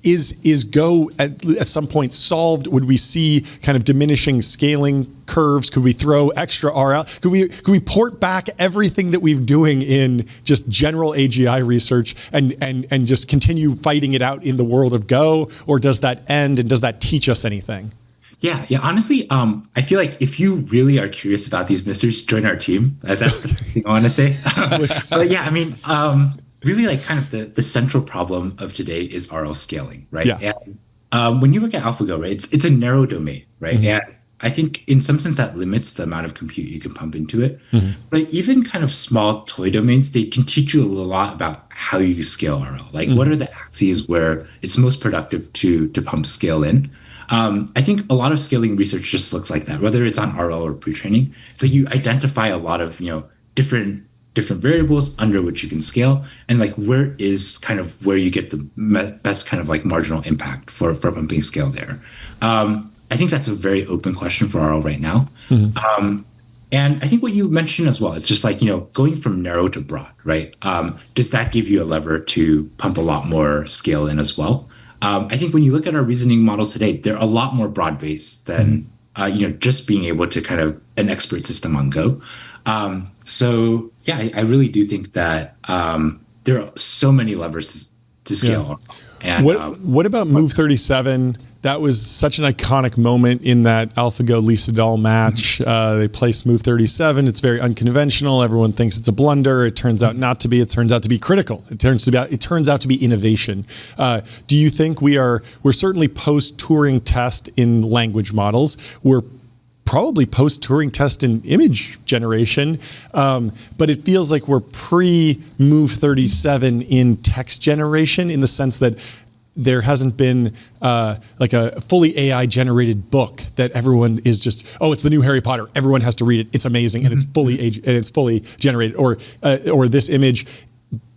Is Go at some point solved? Would we see kind of diminishing scaling curves? Could we throw extra RL? Could we port back everything that we've doing in just general AGI research and just continue fighting it out in the world of Go? Or does that end and does that teach us anything? Yeah. Honestly, I feel like if you really are curious about these mysteries, join our team. That's the thing I want to say. But yeah, I mean, really, like kind of the central problem of today is RL scaling, right? Yeah. And when you look at AlphaGo, right, it's a narrow domain, right? And I think in some sense that limits the amount of compute you can pump into it. But even kind of small toy domains, they can teach you a lot about how you scale RL. Like what are the axes where it's most productive to pump scale in? I think a lot of scaling research just looks like that, whether it's on RL or pre-training. So you identify a lot of, you know, different variables under which you can scale, and like where is kind of where you get the best kind of like marginal impact for pumping scale there. I think that's a very open question for RL right now. And I think what you mentioned as well, it's just like, you know, going from narrow to broad, right? Does that give you a lever to pump a lot more scale in as well? I think when you look at our reasoning models today, they're a lot more broad-based than, you know, just being able to kind of an expert system on Go. So yeah, I really do think that there are so many levers to scale. And what about Move 37? That was such an iconic moment in that AlphaGo Lee Sedol match. They placed Move 37. It's very unconventional. Everyone thinks it's a blunder. It turns out not to be. It turns out to be critical. It turns out to be innovation. Do you think we're certainly post Turing test in language models? We're probably post-Turing test in image generation, but it feels like we're pre-Move 37 in text generation in the sense that there hasn't been like a fully AI-generated book that everyone is just, oh, it's the new Harry Potter. Everyone has to read it. It's amazing, and it's fully generated. Or this image.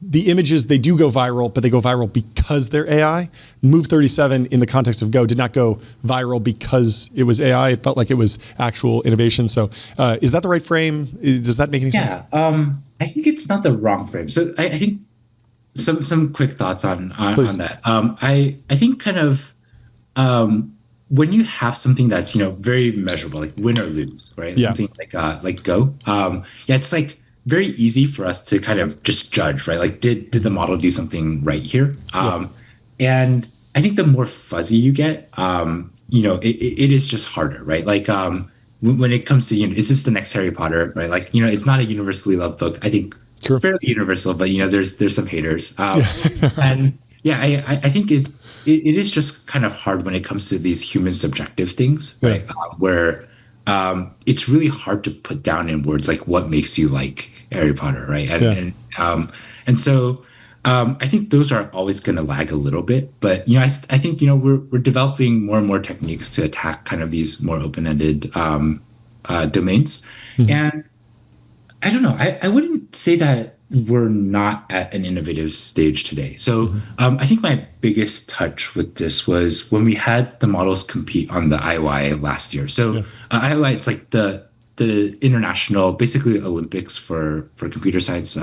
The images, they do go viral, but they go viral because they're AI. Move 37 in the context of Go did not go viral because it was AI. It felt like it was actual innovation. So is that the right frame? Does that make any sense? I think it's not the wrong frame. So I think some quick thoughts on that. I think kind of when you have something that's, you know, very measurable, like win or lose, right? Yeah. Something like Go. It's like very easy for us to kind of just judge, right? Like, did the model do something right here? And I think the more fuzzy you get, you know, it is just harder, right? Like, when it comes to, you know, is this the next Harry Potter, right? Like, you know, it's not a universally loved book. I think fairly universal, but, you know, there's some haters. And yeah, I think it is just kind of hard when it comes to these human subjective things, right? Where it's really hard to put down in words like what makes you like Harry Potter, right? And so I think those are always going to lag a little bit, but you know, I think, you know, we're developing more and more techniques to attack kind of these more open-ended domains, and I don't know. I wouldn't say that we're not at an innovative stage today. So I think my biggest touch with this was when we had the models compete on the IOI last year. So IOI, it's like the international, basically Olympics for computer science.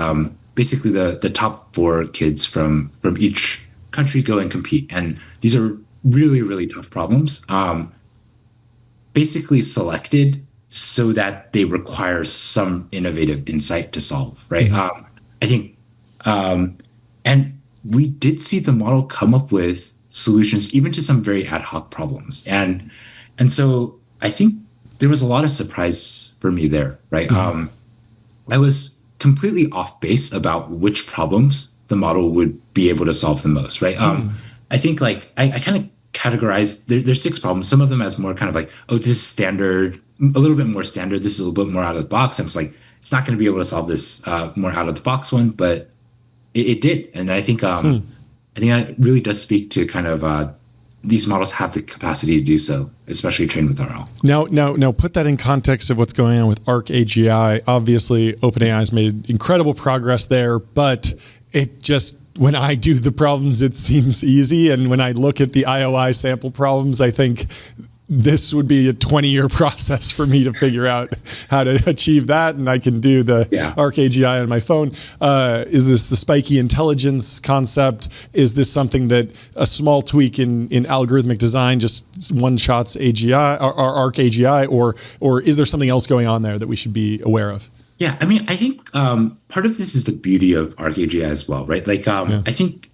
Basically the top 4 kids from each country go and compete. And these are really, really tough problems. Basically selected so that they require some innovative insight to solve, right? I think, and we did see the model come up with solutions even to some very ad hoc problems. And so I think there was a lot of surprise for me there, right? I was completely off base about which problems the model would be able to solve the most, right? I think like I kind of categorized, there's 6 problems, some of them as more kind of like, oh, this is standard, a little bit more standard, this is a little bit more out of the box. I was like, it's not going to be able to solve this more out of the box one, but it did. And I think that really does speak to kind of these models have the capacity to do so, especially trained with RL. Now, put that in context of what's going on with ArcAGI. Obviously, OpenAI has made incredible progress there, but it just, when I do the problems, it seems easy. And when I look at the IOI sample problems, I think this would be a 20-year process for me to figure out how to achieve that. And I can do the ArcAGI on my phone. Is this the spiky intelligence concept? Is this something that a small tweak in algorithmic design just one-shots AGI or ArcAGI, or is there something else going on there that we should be aware of? Yeah, I mean, I think part of this is the beauty of ArcAGI as well, right? Like, I think,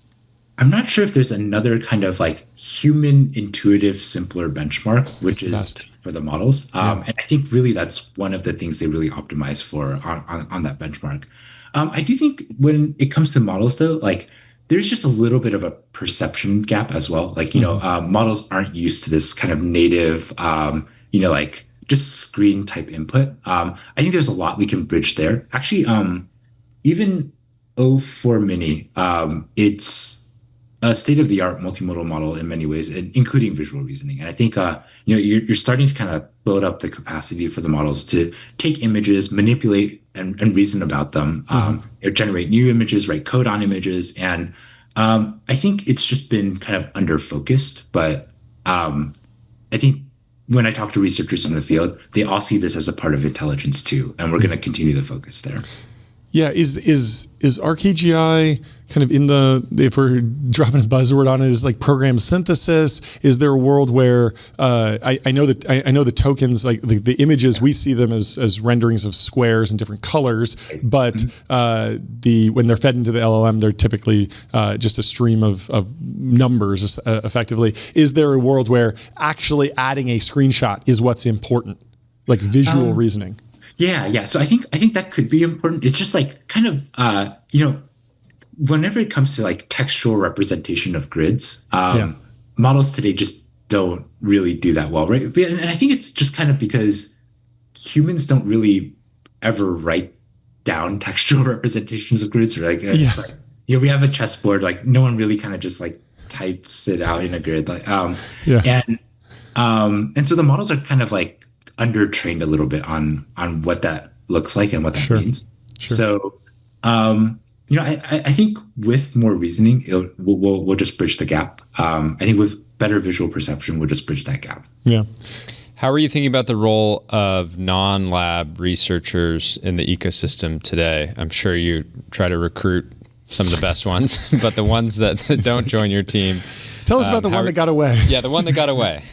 I'm not sure if there's another kind of like human intuitive, simpler benchmark, which is for the models. And I think really that's one of the things they really optimize for on that benchmark. I do think when it comes to models though, like there's just a little bit of a perception gap as well. Like, models aren't used to this kind of native, like just screen type input. I think there's a lot we can bridge there. Actually, even O4 Mini, it's a state-of-the-art multimodal model in many ways, including visual reasoning. And I think you're starting to kind of build up the capacity for the models to take images, manipulate and reason about them, generate new images, write code on images. And I think it's just been kind of under-focused. But I think when I talk to researchers in the field, they all see this as a part of intelligence too. And we're going to continue to focus there. Yeah, is ArcAGI kind of in if we're dropping a buzzword on it, is like program synthesis? Is there a world where I know the tokens, like the images, we see them as renderings of squares in different colors, but when they're fed into the LLM, they're typically just a stream of numbers effectively. Is there a world where actually adding a screenshot is what's important, like visual reasoning? Yeah. So I think that could be important. It's just like kind of, whenever it comes to like textual representation of grids, models today just don't really do that well, right? And I think it's just kind of because humans don't really ever write down textual representations of grids. Or like, it's like, we have a chessboard, like no one really kind of just like types it out in a grid. Like, and so the models are kind of like undertrained a little bit on what that looks like and what that means. So, I think with more reasoning, we'll just bridge the gap. I think with better visual perception, we'll just bridge that gap. Yeah. How are you thinking about the role of non-lab researchers in the ecosystem today? I'm sure you try to recruit some of the best ones, but the ones that don't join your team. Tell us about the one that got away. Yeah, the one that got away.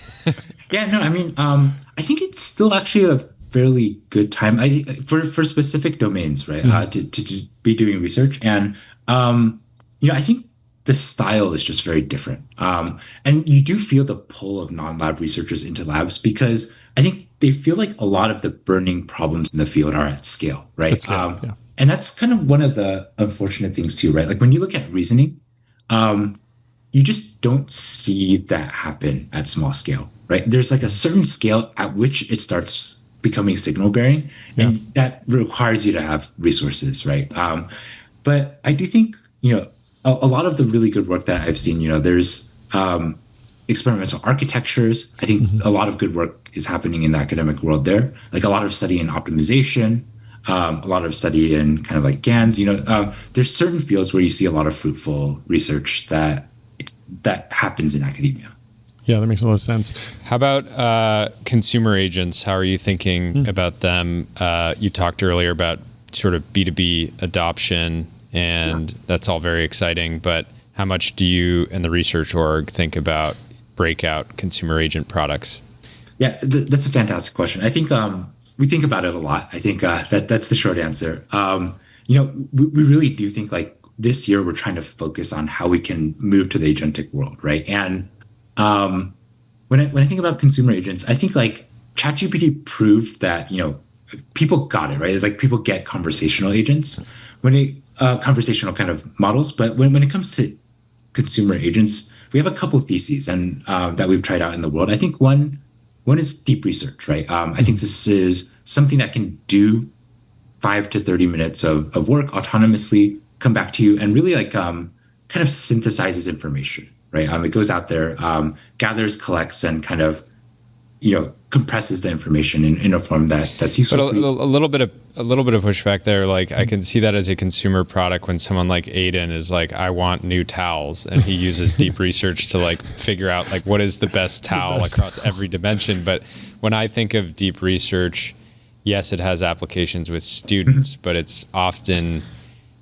I think it's still actually a fairly good time for specific domains, right? To be doing research. And, I think the style is just very different. And you do feel the pull of non-lab researchers into labs because I think they feel like a lot of the burning problems in the field are at scale, right? At scale, and that's kind of one of the unfortunate things too, right? Like when you look at reasoning, you just don't see that happen at small scale, right? There's like a certain scale at which it starts becoming signal bearing, and that requires you to have resources, right? But I do think, a lot of the really good work that I've seen, there's experimental architectures. I think a lot of good work is happening in the academic world there, like a lot of study in optimization. a lot of study in kind of like GANs. There's certain fields where you see a lot of fruitful research that happens in academia. Yeah, that makes a lot of sense. How about consumer agents? How are you thinking about them? You talked earlier about sort of B2B adoption, and that's all very exciting. But how much do you and the research org think about breakout consumer agent products? Yeah, that's a fantastic question. I think we think about it a lot. I think that's the short answer. We really do think like this year we're trying to focus on how we can move to the agentic world, right? And when I think about consumer agents, I think like ChatGPT proved that people got it, right? It's like people get conversational agents conversational kind of models, but when it comes to consumer agents, we have a couple of theses and that we've tried out in the world. I think one is deep research, right? I think this is something that can do 5 to 30 minutes of work autonomously, come back to you, and really like kind of synthesizes information, right? It goes out there, gathers, collects, and kind of compresses the information in a form that's useful. But a little bit of pushback there. Like I can see that as a consumer product when someone like Aiden is like, I want new towels, and he uses deep research to like figure out like what is the best towel across every dimension. But when I think of deep research, yes, it has applications with students, but it's often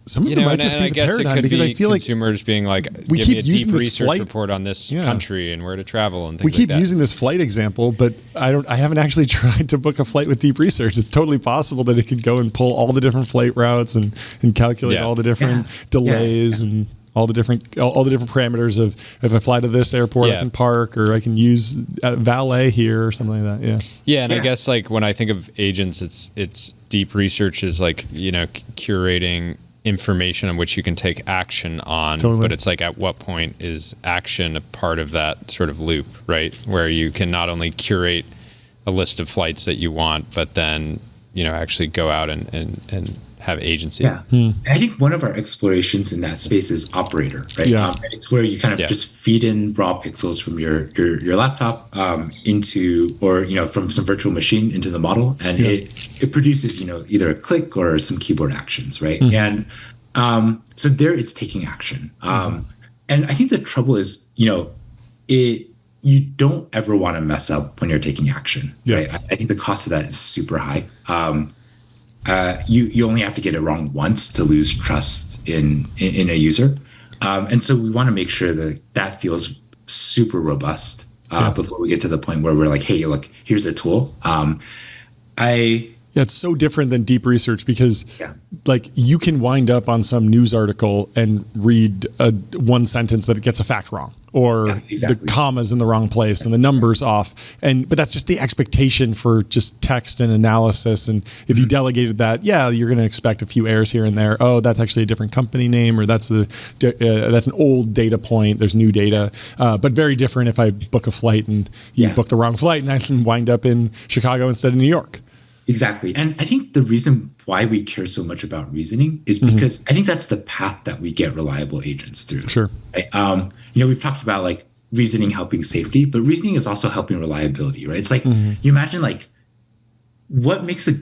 some of them might just be the paradigm, because I feel like consumers being like, we give keep me a using deep this research flight report on this country and where to travel and things we keep like that. using this flight example, but I haven't actually tried to book a flight with deep research. It's totally possible that it could go and pull all the different flight routes and calculate all the different delays and all the different parameters of if I fly to this airport, I can park, or I can use valet here or something like that. And I guess like when I think of agents, it's deep research is like curating information on which you can take action on. Totally. But it's like, at what point is action a part of that sort of loop, right? Where you can not only curate a list of flights that you want, but then actually go out and have agency. I think one of our explorations in that space is operator, right? It's where you kind of just feed in raw pixels from your laptop into, or from some virtual machine into the model, and it produces either a click or some keyboard actions, right? And so there it's taking action. And I think the trouble is you don't ever want to mess up when you're taking action, right? I think the cost of that is super high. You only have to get it wrong once to lose trust in a user. And so we want to make sure that feels super robust before we get to the point where we're like, hey, look, here's a tool. It's so different than deep research, because like you can wind up on some news article and read one sentence that it gets a fact wrong, or the comma's in the wrong place and the number's off. But that's just the expectation for just text and analysis. And if you delegated that, you're going to expect a few errors here and there. Oh, that's actually a different company name, or that's an old data point. There's new data, but very different if I book a flight and you book the wrong flight and I can wind up in Chicago instead of New York. Exactly. And I think the reason why we care so much about reasoning is because I think that's the path that we get reliable agents through. Sure. Right? We've talked about like reasoning helping safety, but reasoning is also helping reliability, right? It's like, you imagine like what makes a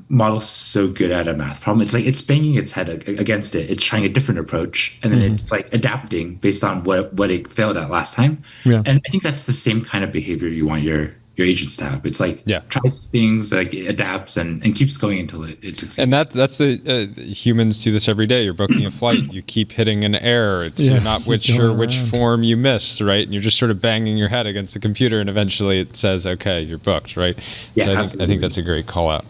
model so good at a math problem? It's like it's banging its head against it. It's trying a different approach, and then it's like adapting based on what it failed at last time. And I think that's the same kind of behavior you want your agents to have. It's like tries things, like it adapts and keeps going until it succeeds. And that's the humans do this every day. You're booking a flight, you keep hitting an error. You're not sure which form you missed, right? And you're just sort of banging your head against the computer, and eventually it says, okay, you're booked, right? So I think that's a great call out.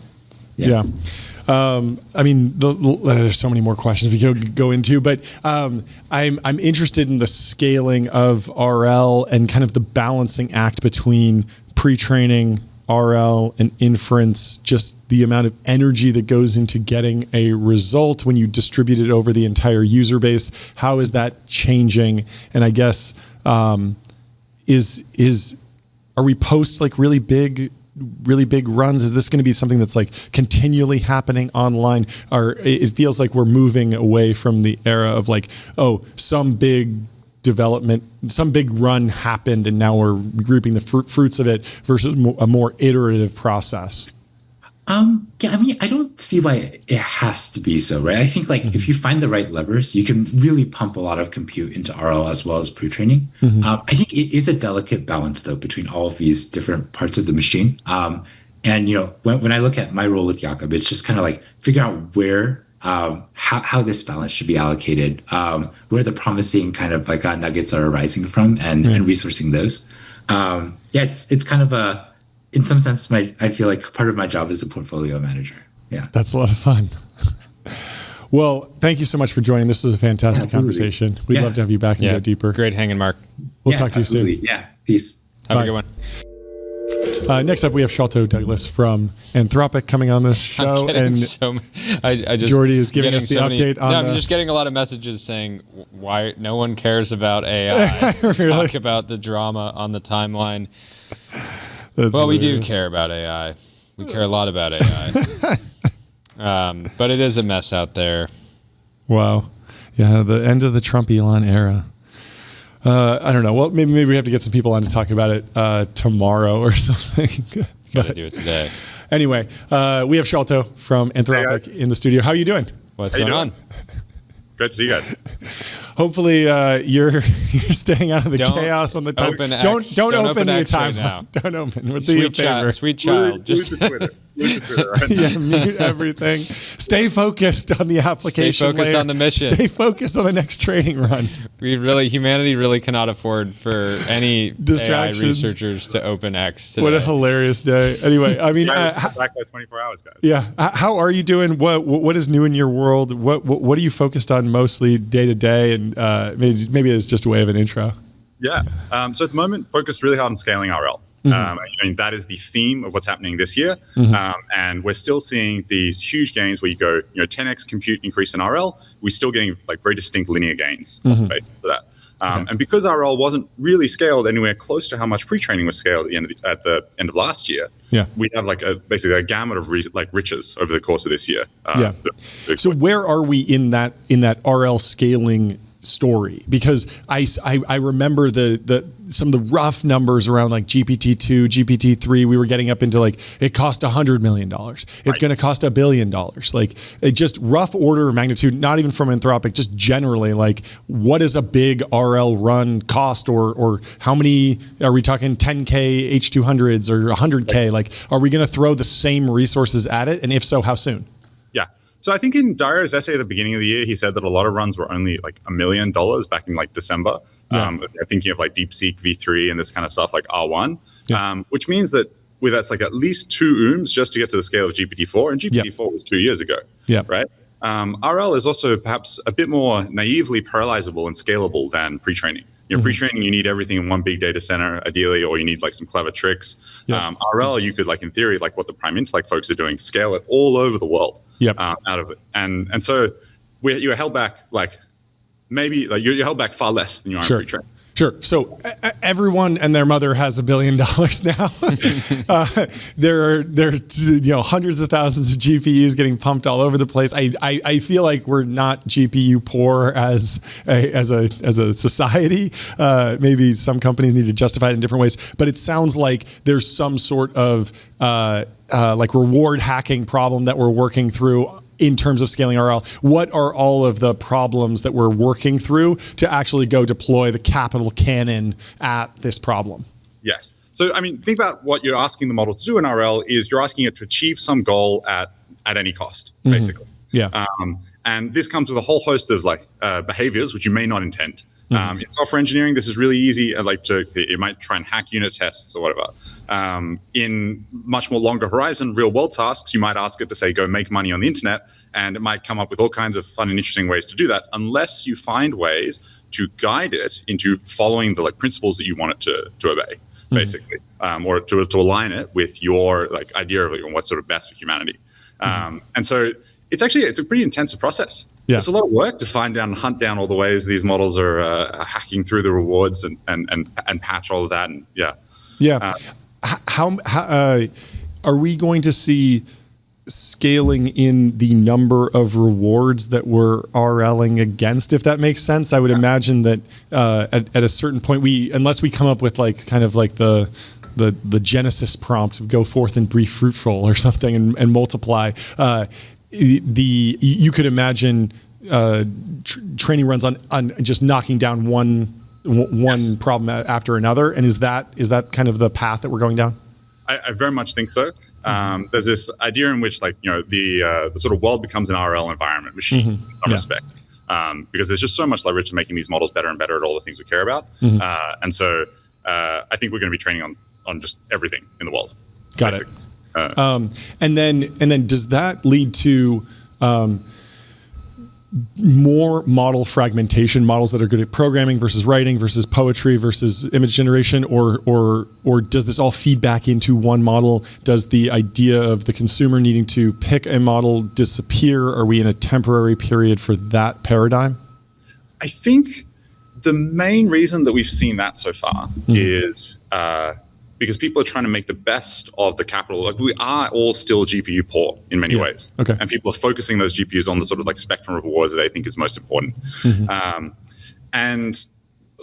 I mean, there's so many more questions we could go into, but I'm interested in the scaling of RL and kind of the balancing act between pre-training, RL, and inference, just the amount of energy that goes into getting a result when you distribute it over the entire user base. How is that changing? And I guess, are we post like really big runs? Is this going to be something that's like continually happening online? Or it feels like we're moving away from the era of like, some big development, some big run happened, and now we're reaping the fruits of it, versus a more iterative process. Yeah, I mean, I don't see why it has to be so, right? I think like if you find the right levers, you can really pump a lot of compute into RL as well as pre-training. I think it is a delicate balance though between all of these different parts of the machine. And when I look at my role with Jakob, it's just kind of like figure out where how this balance should be allocated, where the promising kind of like nuggets are arising from, and resourcing those. It's kind of in some sense, I feel like part of my job is a portfolio manager. Yeah, that's a lot of fun. Well, thank you so much for joining. This was a fantastic conversation. We'd love to have you back and go deeper. Great hanging, Mark. We'll talk to you soon. Yeah, peace. Have a good one. Next up, we have Sholto Douglas from Anthropic coming on this show, and I just Jordy is giving us the update on. I'm just getting a lot of messages saying why no one cares about AI. Really? Talk about the drama on the timeline. That's well, hilarious. we do care about AI. We care a lot about AI. But it is a mess out there. Wow. Yeah, the end of the Trump Elon era. I don't know. Well, maybe we have to get some people on to talk about it tomorrow or something. Gotta do it today. Anyway, we have Sholto from Anthropic in the studio. How are you doing? What's going on? Great to see you guys. Hopefully, you're staying out of the chaos on the time. Don't open the time now. Don't open. We'll do you a favor. Sweet child. Move to Twitter. Move to Twitter right now. Yeah, mute everything. Stay focused on the application. Stay focused on the mission. Stay focused on the next training run. Humanity really cannot afford for any distractions. AI researchers to open X today. What a hilarious day. Anyway, I mean, back by 24 hours, guys. Yeah. How are you doing? What is new in your world? What are you focused on mostly day to day? And maybe it's just a way of an intro. Yeah. So at the moment, focused really hard on scaling RL. I mean, that is the theme of what's happening this year. And we're still seeing these huge gains where you go, 10x compute increase in RL. We're still getting like very distinct linear gains off the basis of that. And because RL wasn't really scaled anywhere close to how much pre-training was scaled at the end of last year, we have like basically a gamut of riches over the course of this year. So where are we in that RL scaling story? Because I remember some of the rough numbers around like GPT-2, GPT-3, we were getting up into like, it cost $100 million. It's going to cost $1 billion. Like it just rough order of magnitude, not even from Anthropic, just generally like what does a big RL run cost or how many, are we talking 10K H200s or 100K? Like, are we going to throw the same resources at it? And if so, how soon? Yeah. So I think in Dario's essay at the beginning of the year, he said that a lot of runs were only like $1 million back in like December. Thinking of like DeepSeek V3 and this kind of stuff like R1, which means that that's like at least 2 OOMs just to get to the scale of GPT-4, and GPT-4 was 2 years ago, right? RL is also perhaps a bit more naively parallelizable and scalable than pre-training. Pre-training, you need everything in one big data center, ideally, or you need like some clever tricks. RL, you could like in theory, like what the Prime Intellect folks are doing, scale it all over the world out of it. And so you're held back like maybe like you're held back far less than you are in pre-training. Sure. So everyone and their mother has $1 billion now. There are hundreds of thousands of GPUs getting pumped all over the place. I feel like we're not GPU poor as a society. Maybe some companies need to justify it in different ways, but it sounds like there's some sort of like reward hacking problem that we're working through in terms of scaling RL. What are all of the problems that we're working through to actually go deploy the capital cannon at this problem? Yes. So, I mean, think about what you're asking the model to do in RL is you're asking it to achieve some goal at any cost, basically. And this comes with a whole host of like behaviors which you may not intend. In software engineering, this is really easy. It might try and hack unit tests or whatever. In much more longer horizon, real world tasks, you might ask it to say, go make money on the internet, and it might come up with all kinds of fun and interesting ways to do that, unless you find ways to guide it into following the like principles that you want it to obey, basically, or to align it with your like idea of what's sort of best for humanity. And so it's a pretty intensive process. It's a lot of work to find down and hunt down all the ways these models are hacking through the rewards and patch all of that. And how are we going to see scaling in the number of rewards that we're RLing against, if that makes sense? I would imagine that at a certain point, unless we come up with like kind of like the the Genesis prompt, go forth and be fruitful or something, and multiply. You could imagine training runs on just knocking down one problem after another. And is that kind of the path that we're going down? I very much think so. There's this idea in which, like, the sort of world becomes an RL environment machine in some respects, because there's just so much leverage to making these models better and better at all the things we care about. And so I think we're going to be training on just everything in the world. Got it. And then does that lead to more model fragmentation, models that are good at programming versus writing versus poetry versus image generation, or does this all feed back into one model? Does the idea of the consumer needing to pick a model disappear? Are we in a temporary period for that paradigm? I think the main reason that we've seen that so far is because people are trying to make the best of the capital. Like, we are all still GPU poor in many ways. Okay. And people are focusing those GPUs on the sort of like spectrum of rewards that they think is most important. And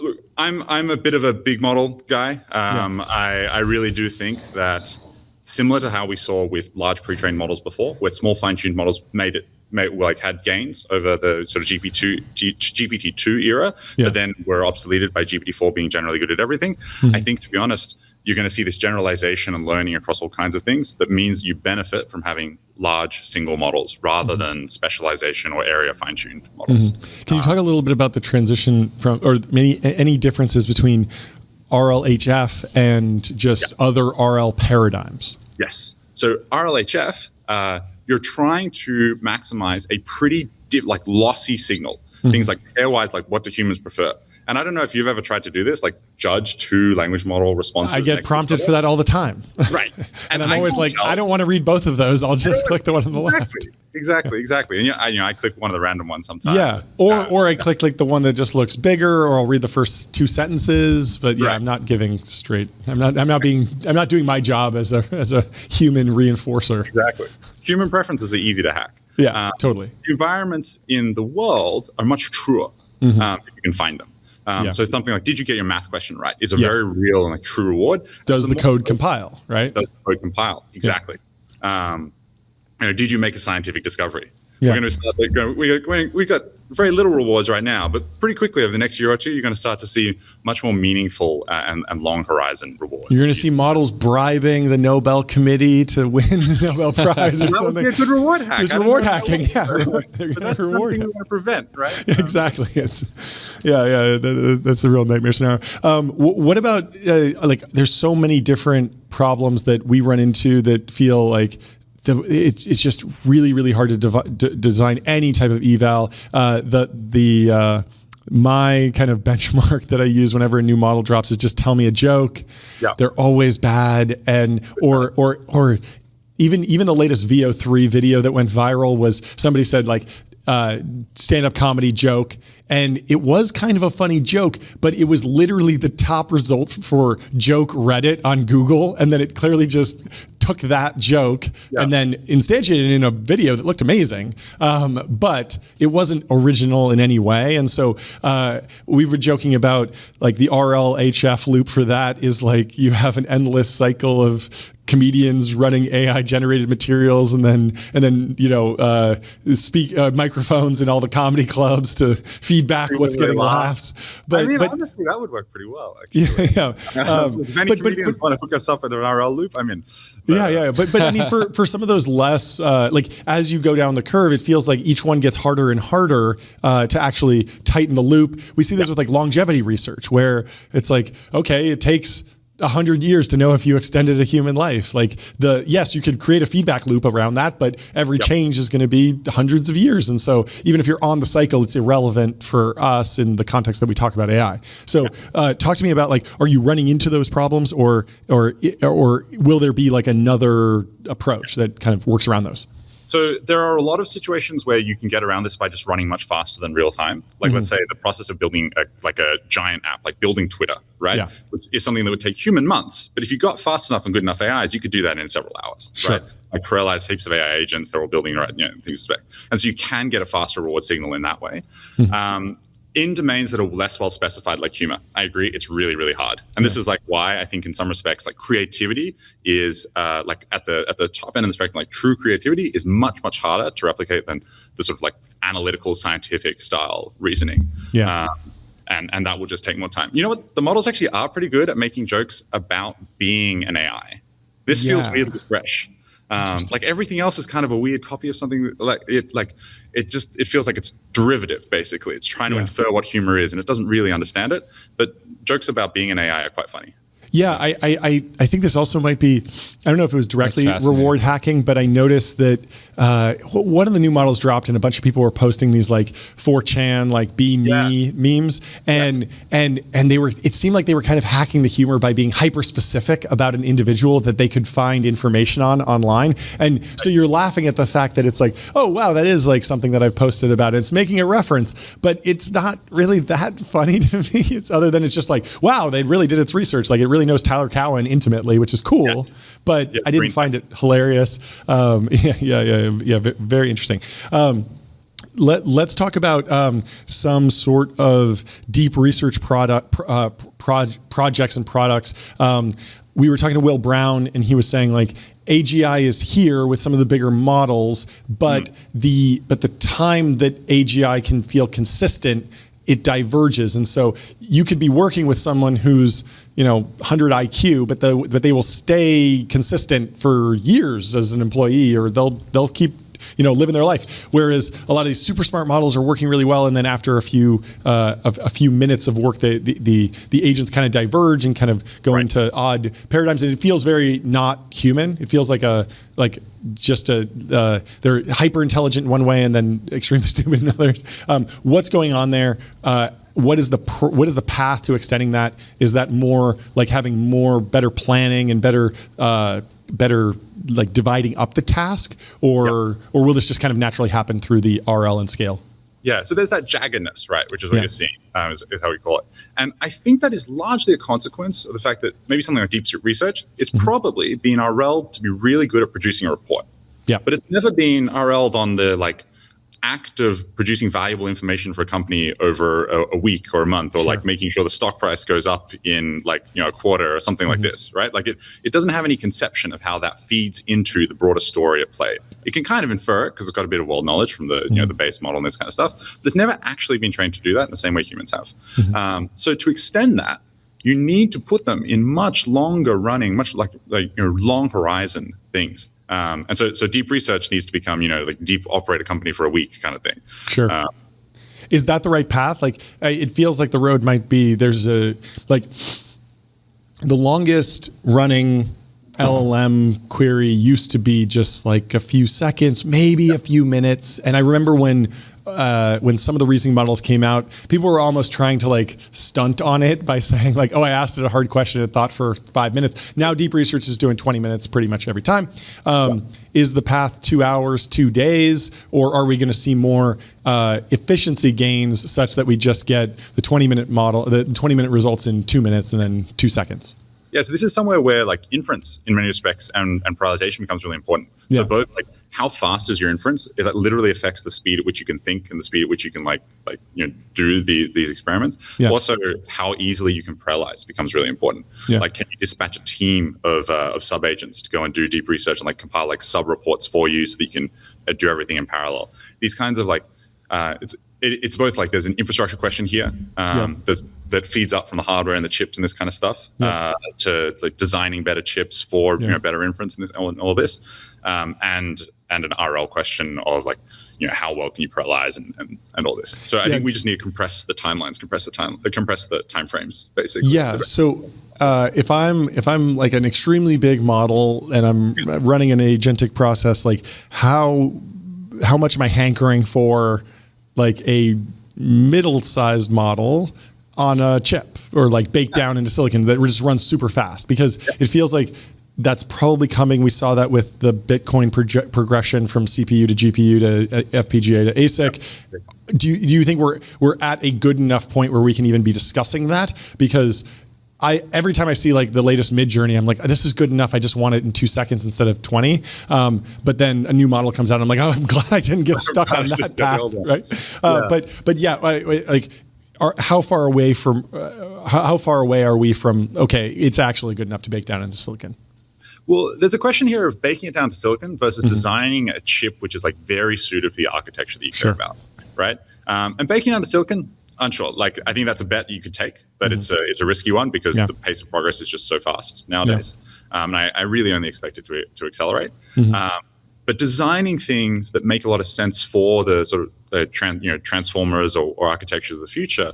look, I'm a bit of a big model guy. I really do think that, similar to how we saw with large pre-trained models before, where small fine-tuned models had gains over the sort of GPT-2 era, but then were obsoleted by GPT-4 being generally good at everything. I think, to be honest, you're going to see this generalization and learning across all kinds of things. That means you benefit from having large single models rather than specialization or area fine-tuned models. Can you talk a little bit about the transition from, or any differences between RLHF and just other RL paradigms? Yes. So RLHF, you're trying to maximize a pretty lossy signal. Things like pairwise, like what do humans prefer? And I don't know if you've ever tried to do this, like judge two language model responses. I get prompted for that all the time. Right. And I'm always like, I don't want to read both of those. I'll just click the one on the left. Exactly. And I click one of the random ones sometimes. Yeah. Or I click like the one that just looks bigger, or I'll read the first two sentences. But I'm not giving straight. I'm not doing my job as a human reinforcer. Exactly. Human preferences are easy to hack. Yeah, totally. Environments in the world are much truer if you can find them. So something like, did you get your math question right, is a very real and true reward. Does the code compile, right? Does the code compile, exactly. Did you make a scientific discovery? Yeah. We're going to start. We got very little rewards right now, but pretty quickly over the next year or two, you're going to start to see much more meaningful and long horizon rewards. You're going to see models bribing the Nobel Committee to win the Nobel Prize. That would be a good reward hack. There's reward hacking, but that's the thing we want to prevent, right? Yeah, exactly. That's the real nightmare scenario. What about there's so many different problems that we run into that feel like it's just really, really hard to design any type of eval. My kind of benchmark that I use whenever a new model drops is just tell me a joke. Yeah. They're always bad, and or even the latest VO3 video that went viral was somebody said like stand-up comedy joke, and it was kind of a funny joke, but it was literally the top result for joke Reddit on Google, and then it clearly just took that joke and then instantiated it in a video that looked amazing, but it wasn't original in any way. And so we were joking about like the RLHF loop for that is like you have an endless cycle of comedians running AI generated materials and then speak microphones in all the comedy clubs to feedback what's getting laughs. But honestly, that would work pretty well. Actually. If any comedians want to hook us up in an RL loop, I'm in. But I mean, for some of those less as you go down the curve, it feels like each one gets harder and harder to actually tighten the loop. We see this with like longevity research, where it's like, okay, it takes 100 years to know if you extended a human life. Like yes, you could create a feedback loop around that, but every change is going to be hundreds of years. And so even if you're on the cycle, it's irrelevant for us in the context that we talk about AI. So talk to me about like, are you running into those problems or will there be like another approach that kind of works around those? So there are a lot of situations where you can get around this by just running much faster than real time. Like let's say the process of building a giant app, like building Twitter, right? Yeah. Which is something that would take human months. But if you got fast enough and good enough AIs, you could do that in several hours, right? Like Corel has heaps of AI agents, they're all building things to spec. And so you can get a faster reward signal in that way. in domains that are less well specified, like humor, I agree, it's really, really hard. And this is like why I think in some respects, like creativity is like at the top end of the spectrum, like true creativity is much, much harder to replicate than the sort of like analytical, scientific style reasoning. Yeah. And that will just take more time. You know what? The models actually are pretty good at making jokes about being an AI. This feels weirdly fresh. Like everything else is kind of a weird copy of something it feels like it's derivative, basically. It's trying to infer what humor is, and it doesn't really understand it. But jokes about being an AI are quite funny. Yeah, I think this also might be, I don't know if it was directly reward hacking, but I noticed that one of the new models dropped and a bunch of people were posting these like 4chan, like be me memes. And they were, it seemed like they were kind of hacking the humor by being hyper specific about an individual that they could find information on online. And so you're laughing at the fact that it's like, oh, wow, that is like something that I've posted about. It's making a reference, but it's not really that funny to me. It's other than it's just like, wow, they really did its research. Like it really knows Tyler Cowen intimately, which is cool, but I didn't find it hilarious. Very interesting. Let's talk about some sort of deep research projects and products. We were talking to Will Brown, and he was saying like AGI is here with some of the bigger models, but the time that AGI can feel consistent, it diverges. And so you could be working with someone who's 100 IQ, but they will stay consistent for years as an employee, or they'll keep living their life. Whereas a lot of these super smart models are working really well, and then after a few minutes of work, the agents kind of diverge and kind of go into odd paradigms. And it feels very not human. It feels like they're hyper intelligent in one way and then extremely stupid in others. What's going on there? What is the path to extending that? Is that more like having better planning and better like dividing up the task, or will this just kind of naturally happen through the RL and scale? Yeah, so there's that jaggedness, right, which is what you're seeing, is how we call it. And I think that is largely a consequence of the fact that maybe something like deep research, it's probably been RL to be really good at producing a report. Yeah. But it's never been RL'd on the like act of producing valuable information for a company over a week or a month, or like making sure the stock price goes up in like a quarter or something like this, right? Like it doesn't have any conception of how that feeds into the broader story at play. It can kind of infer it because it's got a bit of world knowledge from the the base model and this kind of stuff, but it's never actually been trained to do that in the same way humans have. So to extend that, you need to put them in much longer running, much like long horizon things. And so deep research needs to become, like deep operate a company for a week kind of thing. Sure. Is that the right path? Like, it feels like the road might be, there's the longest running LLM query used to be just like a few seconds, maybe a few minutes. And I remember when some of the reasoning models came out, people were almost trying to like stunt on it by saying like, oh, I asked it a hard question, it thought for 5 minutes. Now deep research is doing 20 minutes pretty much every time. Is the path 2 hours, 2 days, or are we going to see more efficiency gains such that we just get the 20-minute model, the 20-minute results in 2 minutes and then 2 seconds? Yeah, so this is somewhere where like inference in many respects and prioritization becomes really important. So both like how fast is your inference, it literally affects the speed at which you can think and the speed at which you can do these experiments. Also, how easily you can parallelize becomes really important. Like, can you dispatch a team of sub agents to go and do deep research and like compile like sub reports for you so that you can do everything in parallel? These kinds of like it's both like there's an infrastructure question here that feeds up from the hardware and the chips and this kind of stuff to like designing better chips for better inference and all this, and an RL question of like how well can you parallelize and all this. So I think we just need to compress the timelines, compress the time frames basically. So if I'm like an extremely big model and I'm running an agentic process, like how much am I hankering for like a middle-sized model on a chip or like baked down into silicon that just runs super fast? Because it feels like that's probably coming. We saw that with the Bitcoin progression from CPU to GPU to FPGA to ASIC. Do you think we're at a good enough point where we can even be discussing that? Because every time I see like the latest Mid-Journey, I'm like, this is good enough. I just want it in 2 seconds instead of 20. But then a new model comes out. And I'm like, oh, I'm glad I didn't get stuck on that path, right? But how far away are we from, okay, it's actually good enough to bake down into silicon? Well, there's a question here of baking it down to silicon versus designing a chip which is like very suited for the architecture that you care about, right? And baking down to silicon, unsure. Like, I think that's a bet you could take, but it's a risky one because the pace of progress is just so fast nowadays. And I really only expect it to accelerate. But designing things that make a lot of sense for the sort of transformers or architectures of the future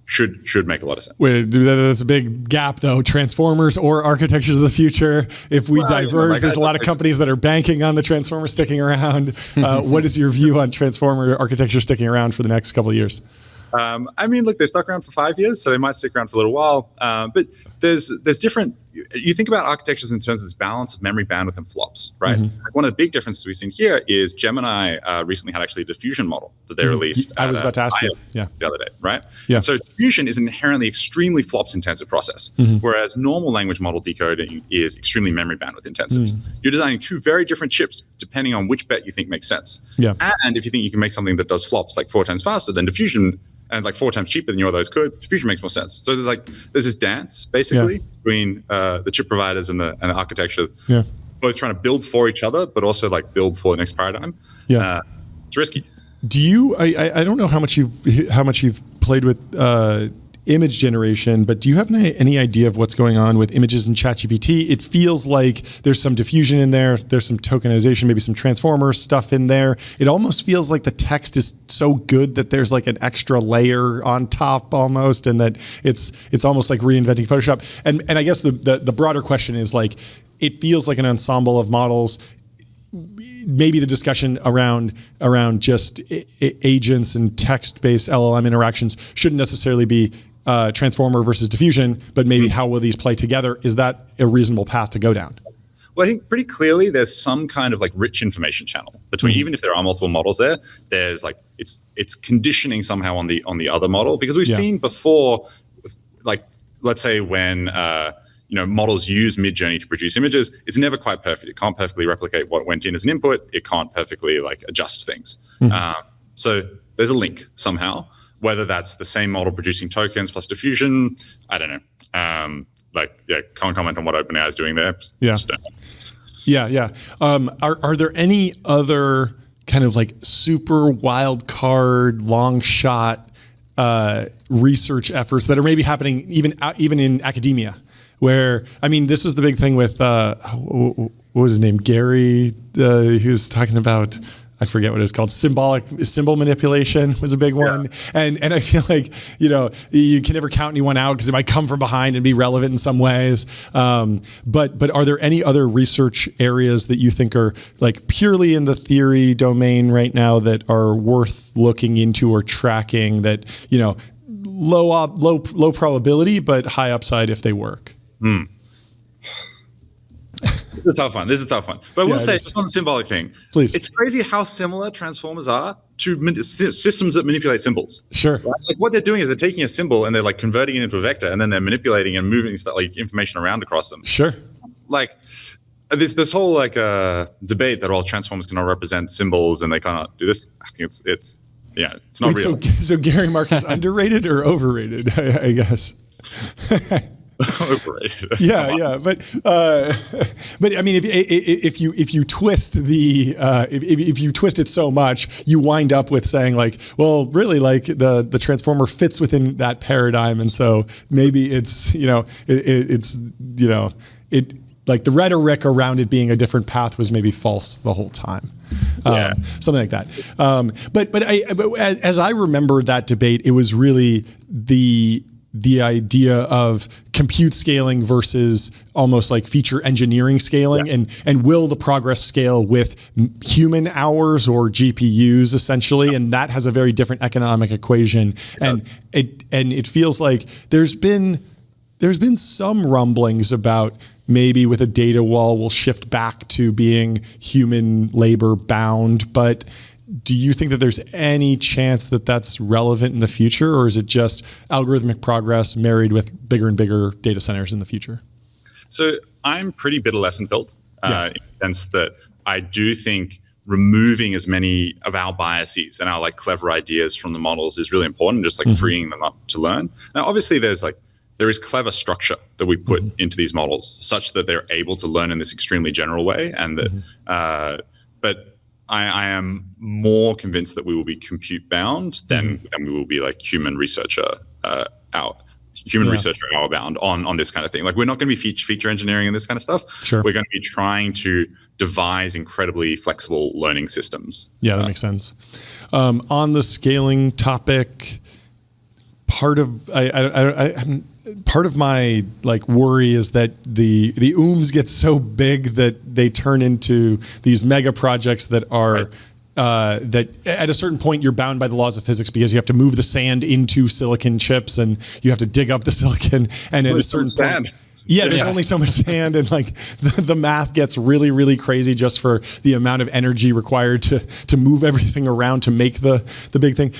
should make a lot of sense. Wait, that's a big gap, though. Transformers or architectures of the future. If we diverge, there's a lot of companies that are banking on the transformer sticking around. What is your view on transformer architecture sticking around for the next couple of years? I mean, look, they stuck around for 5 years, so they might stick around for a little while. But there's different. You think about architectures in terms of this balance of memory bandwidth and flops, right? Like one of the big differences we've seen here is Gemini recently had actually a diffusion model that they released. I was about to ask you. The other day, right? Yeah. So diffusion is an inherently extremely flops intensive process, whereas normal language model decoding is extremely memory bandwidth intensive. You're designing two very different chips depending on which bet you think makes sense. Yeah. And if you think you can make something that does flops like 4 times faster than diffusion, and like 4 times cheaper than your others could, diffusion makes more sense. So there's this dance basically between the chip providers and the architecture, both trying to build for each other, but also like build for the next paradigm. It's risky. Do you? I don't know how much you've played with image generation, but do you have any idea of what's going on with images in ChatGPT? It feels like there's some diffusion in there. There's some tokenization, maybe some transformer stuff in there. It almost feels like the text is so good that there's like an extra layer on top almost, and that it's almost like reinventing Photoshop. And I guess the broader question is like, it feels like an ensemble of models. Maybe the discussion around just agents and text-based LLM interactions shouldn't necessarily be transformer versus diffusion, but maybe how will these play together? Is that a reasonable path to go down? Well, I think pretty clearly there's some kind of like rich information channel between, even if there are multiple models there's like it's conditioning somehow on the other model, because we've seen before, like let's say when models use Midjourney to produce images, it's never quite perfect. It can't perfectly replicate what went in as an input. It can't perfectly like adjust things. So there's a link somehow. Whether that's the same model producing tokens plus diffusion, I don't know. Can't comment on what OpenAI is doing there. Are there any other kind of like super wild card, long shot research efforts that are maybe happening even in academia? Where, I mean, this was the big thing with what was his name? Gary. He was talking about, I forget what it was called. Symbol manipulation was a big one. And I feel like, you can never count anyone out because it might come from behind and be relevant in some ways. But are there any other research areas that you think are like purely in the theory domain right now that are worth looking into or tracking that, low probability, but high upside if they work? This is a tough one. But I will say, just on the symbolic thing, please. It's crazy how similar transformers are to systems that manipulate symbols. Sure. Right? Like what they're doing is they're taking a symbol and they're like converting it into a vector, and then they're manipulating and moving stuff like information around across them. Sure. Like this whole like debate that all transformers cannot represent symbols and they cannot do this. I think it's not real. So Gary Mark is underrated or overrated? I guess. Overrated. But I mean, if you twist if you twist it so much, you wind up with saying like, well, really, like the transformer fits within that paradigm, and so maybe it's like the rhetoric around it being a different path was maybe false the whole time. Something like that. But as I remember that debate, it was really the idea of compute scaling versus almost like feature engineering scaling, and will the progress scale with human hours or GPUs essentially, and that has a very different economic equation. It feels like there's been some rumblings about maybe with a data wall we'll shift back to being human labor bound, but do you think that there's any chance that that's relevant in the future, or is it just algorithmic progress married with bigger and bigger data centers in the future? So I'm pretty bitter lesson built in the sense that I do think removing as many of our biases and our like clever ideas from the models is really important, just like freeing them up to learn. Now, obviously there is clever structure that we put into these models such that they're able to learn in this extremely general way. And that, but I am more convinced that we will be compute bound than we will be like human researcher hour bound on this kind of thing. Like, we're not going to be feature engineering and this kind of stuff. Sure. We're going to be trying to devise incredibly flexible learning systems. Yeah, that makes sense. On the scaling topic, part of my like worry is that the OOMs get so big that they turn into these mega projects that are that at a certain point you're bound by the laws of physics, because you have to move the sand into silicon chips and you have to dig up the silicon, and at a certain point, there's only so much sand, and like the math gets really, really crazy just for the amount of energy required to move everything around to make the big thing.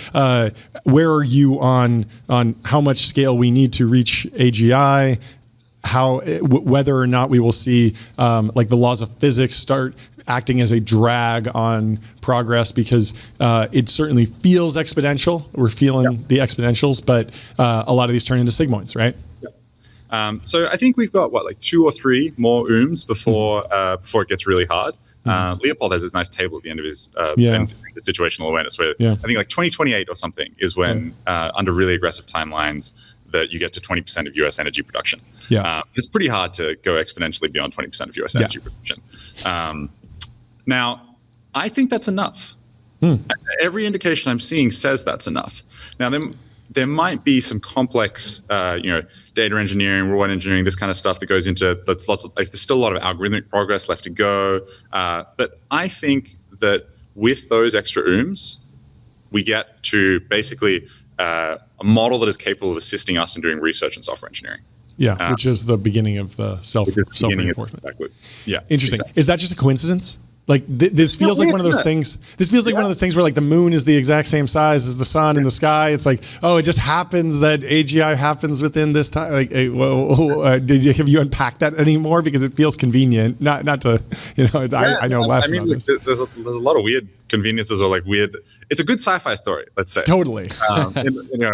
Where are you on how much scale we need to reach AGI? Whether or not we will see like the laws of physics start acting as a drag on progress, because it certainly feels exponential. We're feeling the exponentials, but a lot of these turn into sigmoids, right? So I think we've got like 2 or 3 more OOMs before it gets really hard. Leopold has this nice table at the end of his situational awareness, where I think like 2028 or something is when under really aggressive timelines that you get to 20% of US energy production. It's pretty hard to go exponentially beyond 20% of US energy production. Now, I think that's enough. Every indication I'm seeing says that's enough. Now, there might be some complex, data engineering, raw engineering, this kind of stuff that goes into there's still a lot of algorithmic progress left to go. But I think that with those extra OOMs, we get to basically a model that is capable of assisting us in doing research and software engineering. Which is the beginning of the self-reinforcement. Yeah, interesting. Exactly. Is that just a coincidence? Like this feels like one of those things. This feels like one of those things where like the moon is the exact same size as the sun in the sky. It's like, oh, it just happens that AGI happens within this time. Like, have you unpacked that anymore? Because it feels convenient. Not to, I know less about this. There's a lot of weird conveniences or like weird. It's a good sci-fi story, let's say. Totally.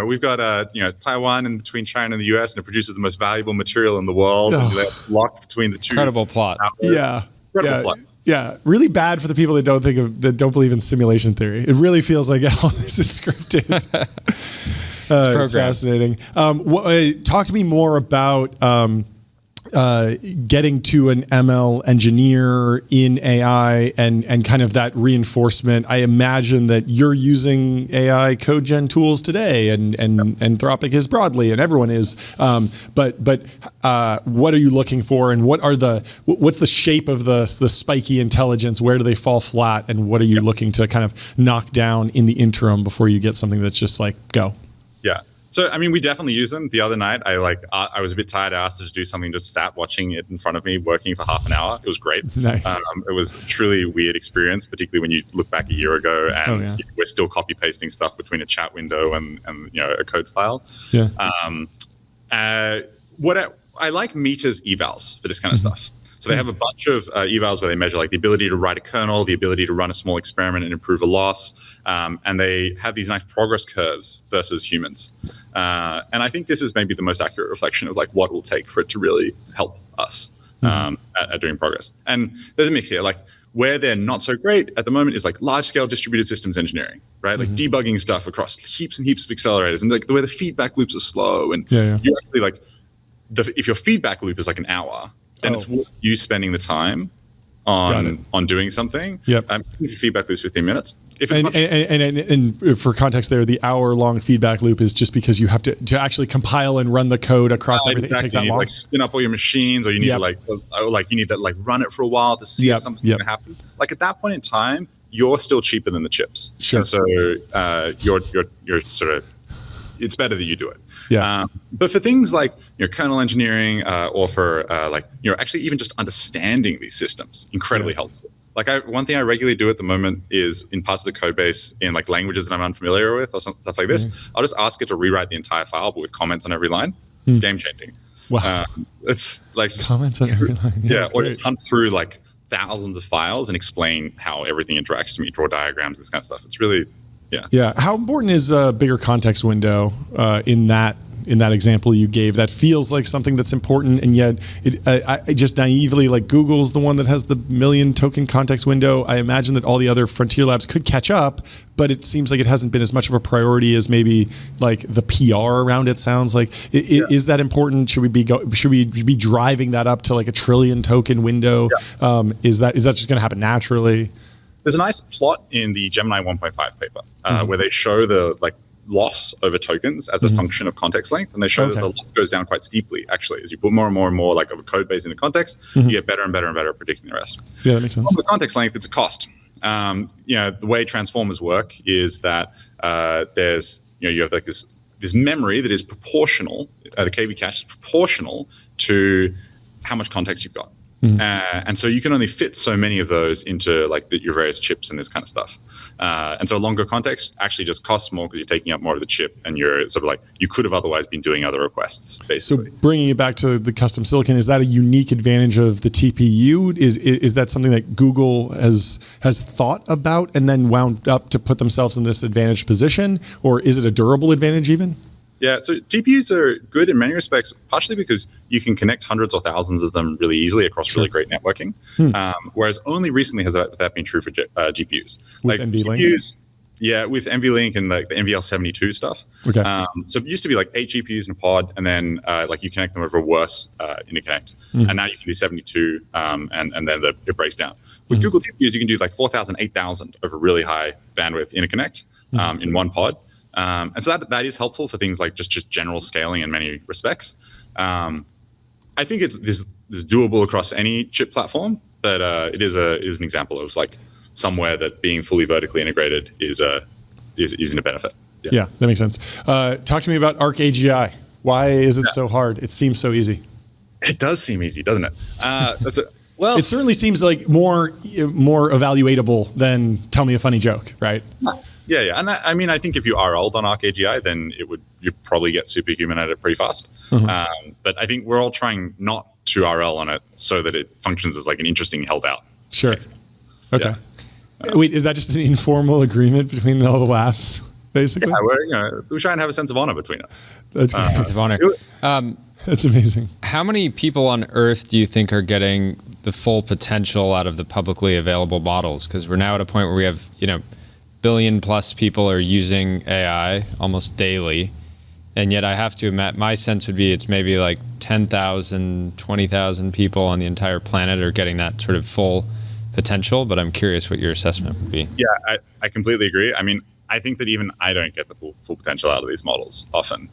We've got Taiwan in between China and the US, and it produces the most valuable material in the world. And it's locked between the two. Incredible plot. Incredible plot. Yeah, really bad for the people that don't believe in simulation theory. It really feels like this is scripted. It's fascinating. Talk to me more about getting to an ML engineer in AI and kind of that reinforcement. I imagine that you're using AI code gen tools today, and Anthropic is broadly, and everyone is. But what are you looking for, and what's the shape of the spiky intelligence? Where do they fall flat, and what are you looking to kind of knock down in the interim before you get something that's just like go? Yeah. So, I mean, we definitely use them. The other night, I was a bit tired. I asked her to do something, just sat watching it in front of me, working for half an hour. It was great. Nice. It was a truly weird experience, particularly when you look back a year ago and we're still copy pasting stuff between a chat window and a code file. Yeah. I like Meta's evals for this kind of stuff. So they have a bunch of evals where they measure like the ability to write a kernel, the ability to run a small experiment and improve a loss. And they have these nice progress curves versus humans. And I think this is maybe the most accurate reflection of like what it will take for it to really help us at doing progress. And there's a mix here. Like where they're not so great at the moment is like large scale distributed systems engineering, right? Like debugging stuff across heaps and heaps of accelerators, and like the way the feedback loops are slow. And you actually like, if your feedback loop is like an hour, then it's worth you spending the time on doing something. Yep. If your feedback loops 15 minutes. And for context there, the hour-long feedback loop is just because you have to actually compile and run the code across everything. Exactly. It takes that you long. Like spin up all your machines, or you need to you need to run it for a while to see if something's going to happen. Like at that point in time, you're still cheaper than the chips. Sure. And so you're sort of, it's better that you do it. Yeah. But for things like kernel engineering or for actually even just understanding these systems, incredibly helpful. Like one thing I regularly do at the moment is in parts of the code base in like languages that I'm unfamiliar with or stuff like this, I'll just ask it to rewrite the entire file, but with comments on every line. Game changing. Wow. It's like comments on every line. Or just hunt through like thousands of files and explain how everything interacts to me, draw diagrams, this kind of stuff. It's really, yeah. Yeah. How important is a bigger context window in that example you gave? That feels like something that's important, and yet I just naively, like, Google's the one that has the 1 million token context window. I imagine that all the other frontier labs could catch up, but it seems like it hasn't been as much of a priority as maybe like the PR around it sounds like. Is that important? Should we be driving that up to like a 1 trillion token window? Yeah. Is that just going to happen naturally? There's a nice plot in the Gemini 1.5 paper where they show the loss over tokens as a function of context length, and they show that the loss goes down quite steeply. Actually, as you put more and more and more like of a code base into context, you get better and better and better at predicting the rest. Yeah, that makes sense. With context length, it's a cost. The way transformers work is that there's you have like this memory that is proportional. The KV cache is proportional to how much context you've got. And so you can only fit so many of those into like your various chips and this kind of stuff. And so longer context actually just costs more because you're taking up more of the chip, and you're sort of like, you could have otherwise been doing other requests, basically. So bringing it back to the custom silicon, is that a unique advantage of the TPU? Is that something that Google has thought about and then wound up to put themselves in this advantaged position? Or is it a durable advantage even? Yeah, so TPUs are good in many respects, partially because you can connect hundreds or thousands of them really easily across really great networking. Whereas only recently has that been true for GPUs. With NVLink? GPUs, yeah, with NVLink and like the NVL72 stuff. Okay. So it used to be like 8 GPUs in a pod, and then like you connect them over a worse interconnect. And now you can do 72, and then it breaks down. With Google TPUs, you can do like 4,000, 8,000 over really high bandwidth interconnect in one pod. And so that is helpful for things like just general scaling in many respects. I think it's doable across any chip platform, but it is an example of like somewhere that being fully vertically integrated is in a benefit. Yeah, that makes sense. Talk to me about Arc AGI. Why is it so hard? It seems so easy. It does seem easy, doesn't it? Well, it certainly seems like more evaluatable than tell me a funny joke, right? Yeah, and I think if you are old on Arc AGI, then you'd probably get superhuman at it pretty fast. But I think we're all trying not to RL on it so that it functions as like an interesting held out. Sure. Text. Okay. Yeah. Wait, is that just an informal agreement between all the labs, basically? Yeah, we try and have a sense of honor between us. That's good. Sense of honor. That's amazing. How many people on Earth do you think are getting the full potential out of the publicly available models? Because we're now at a point where we have, billion plus people are using AI almost daily. And yet I have to admit, my sense would be it's maybe like 10,000, 20,000 people on the entire planet are getting that sort of full potential. But I'm curious what your assessment would be. Yeah, I completely agree. I mean, I think that even I don't get the full potential out of these models often.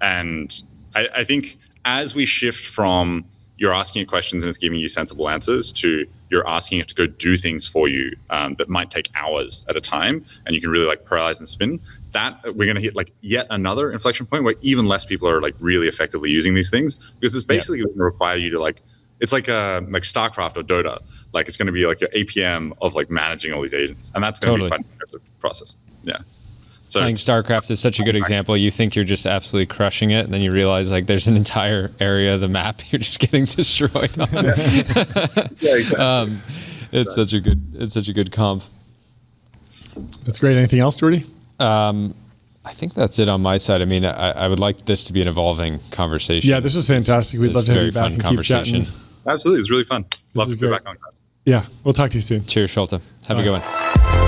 And I think as we shift from you're asking it questions and it's giving you sensible answers to you're asking it to go do things for you that might take hours at a time, and you can really like paralyze and spin, that we're going to hit like yet another inflection point where even less people are like really effectively using these things, because it's basically going to require you to like, it's like StarCraft or Dota. Like it's going to be like your APM of like managing all these agents, and that's going to be quite an expensive process. Yeah. So playing StarCraft is such a good example. You think you're just absolutely crushing it, and then you realize like there's an entire area of the map you're just getting destroyed on. Yeah, exactly. It's such a good comp. That's great. Anything else, Jordy? I think that's it on my side. I mean, I would like this to be an evolving conversation. Yeah, this was fantastic. We'd love to have you back and keep chatting. Absolutely, it's really fun. Love to be back on, guys. Yeah, we'll talk to you soon. Cheers, Schulte. Have a good one.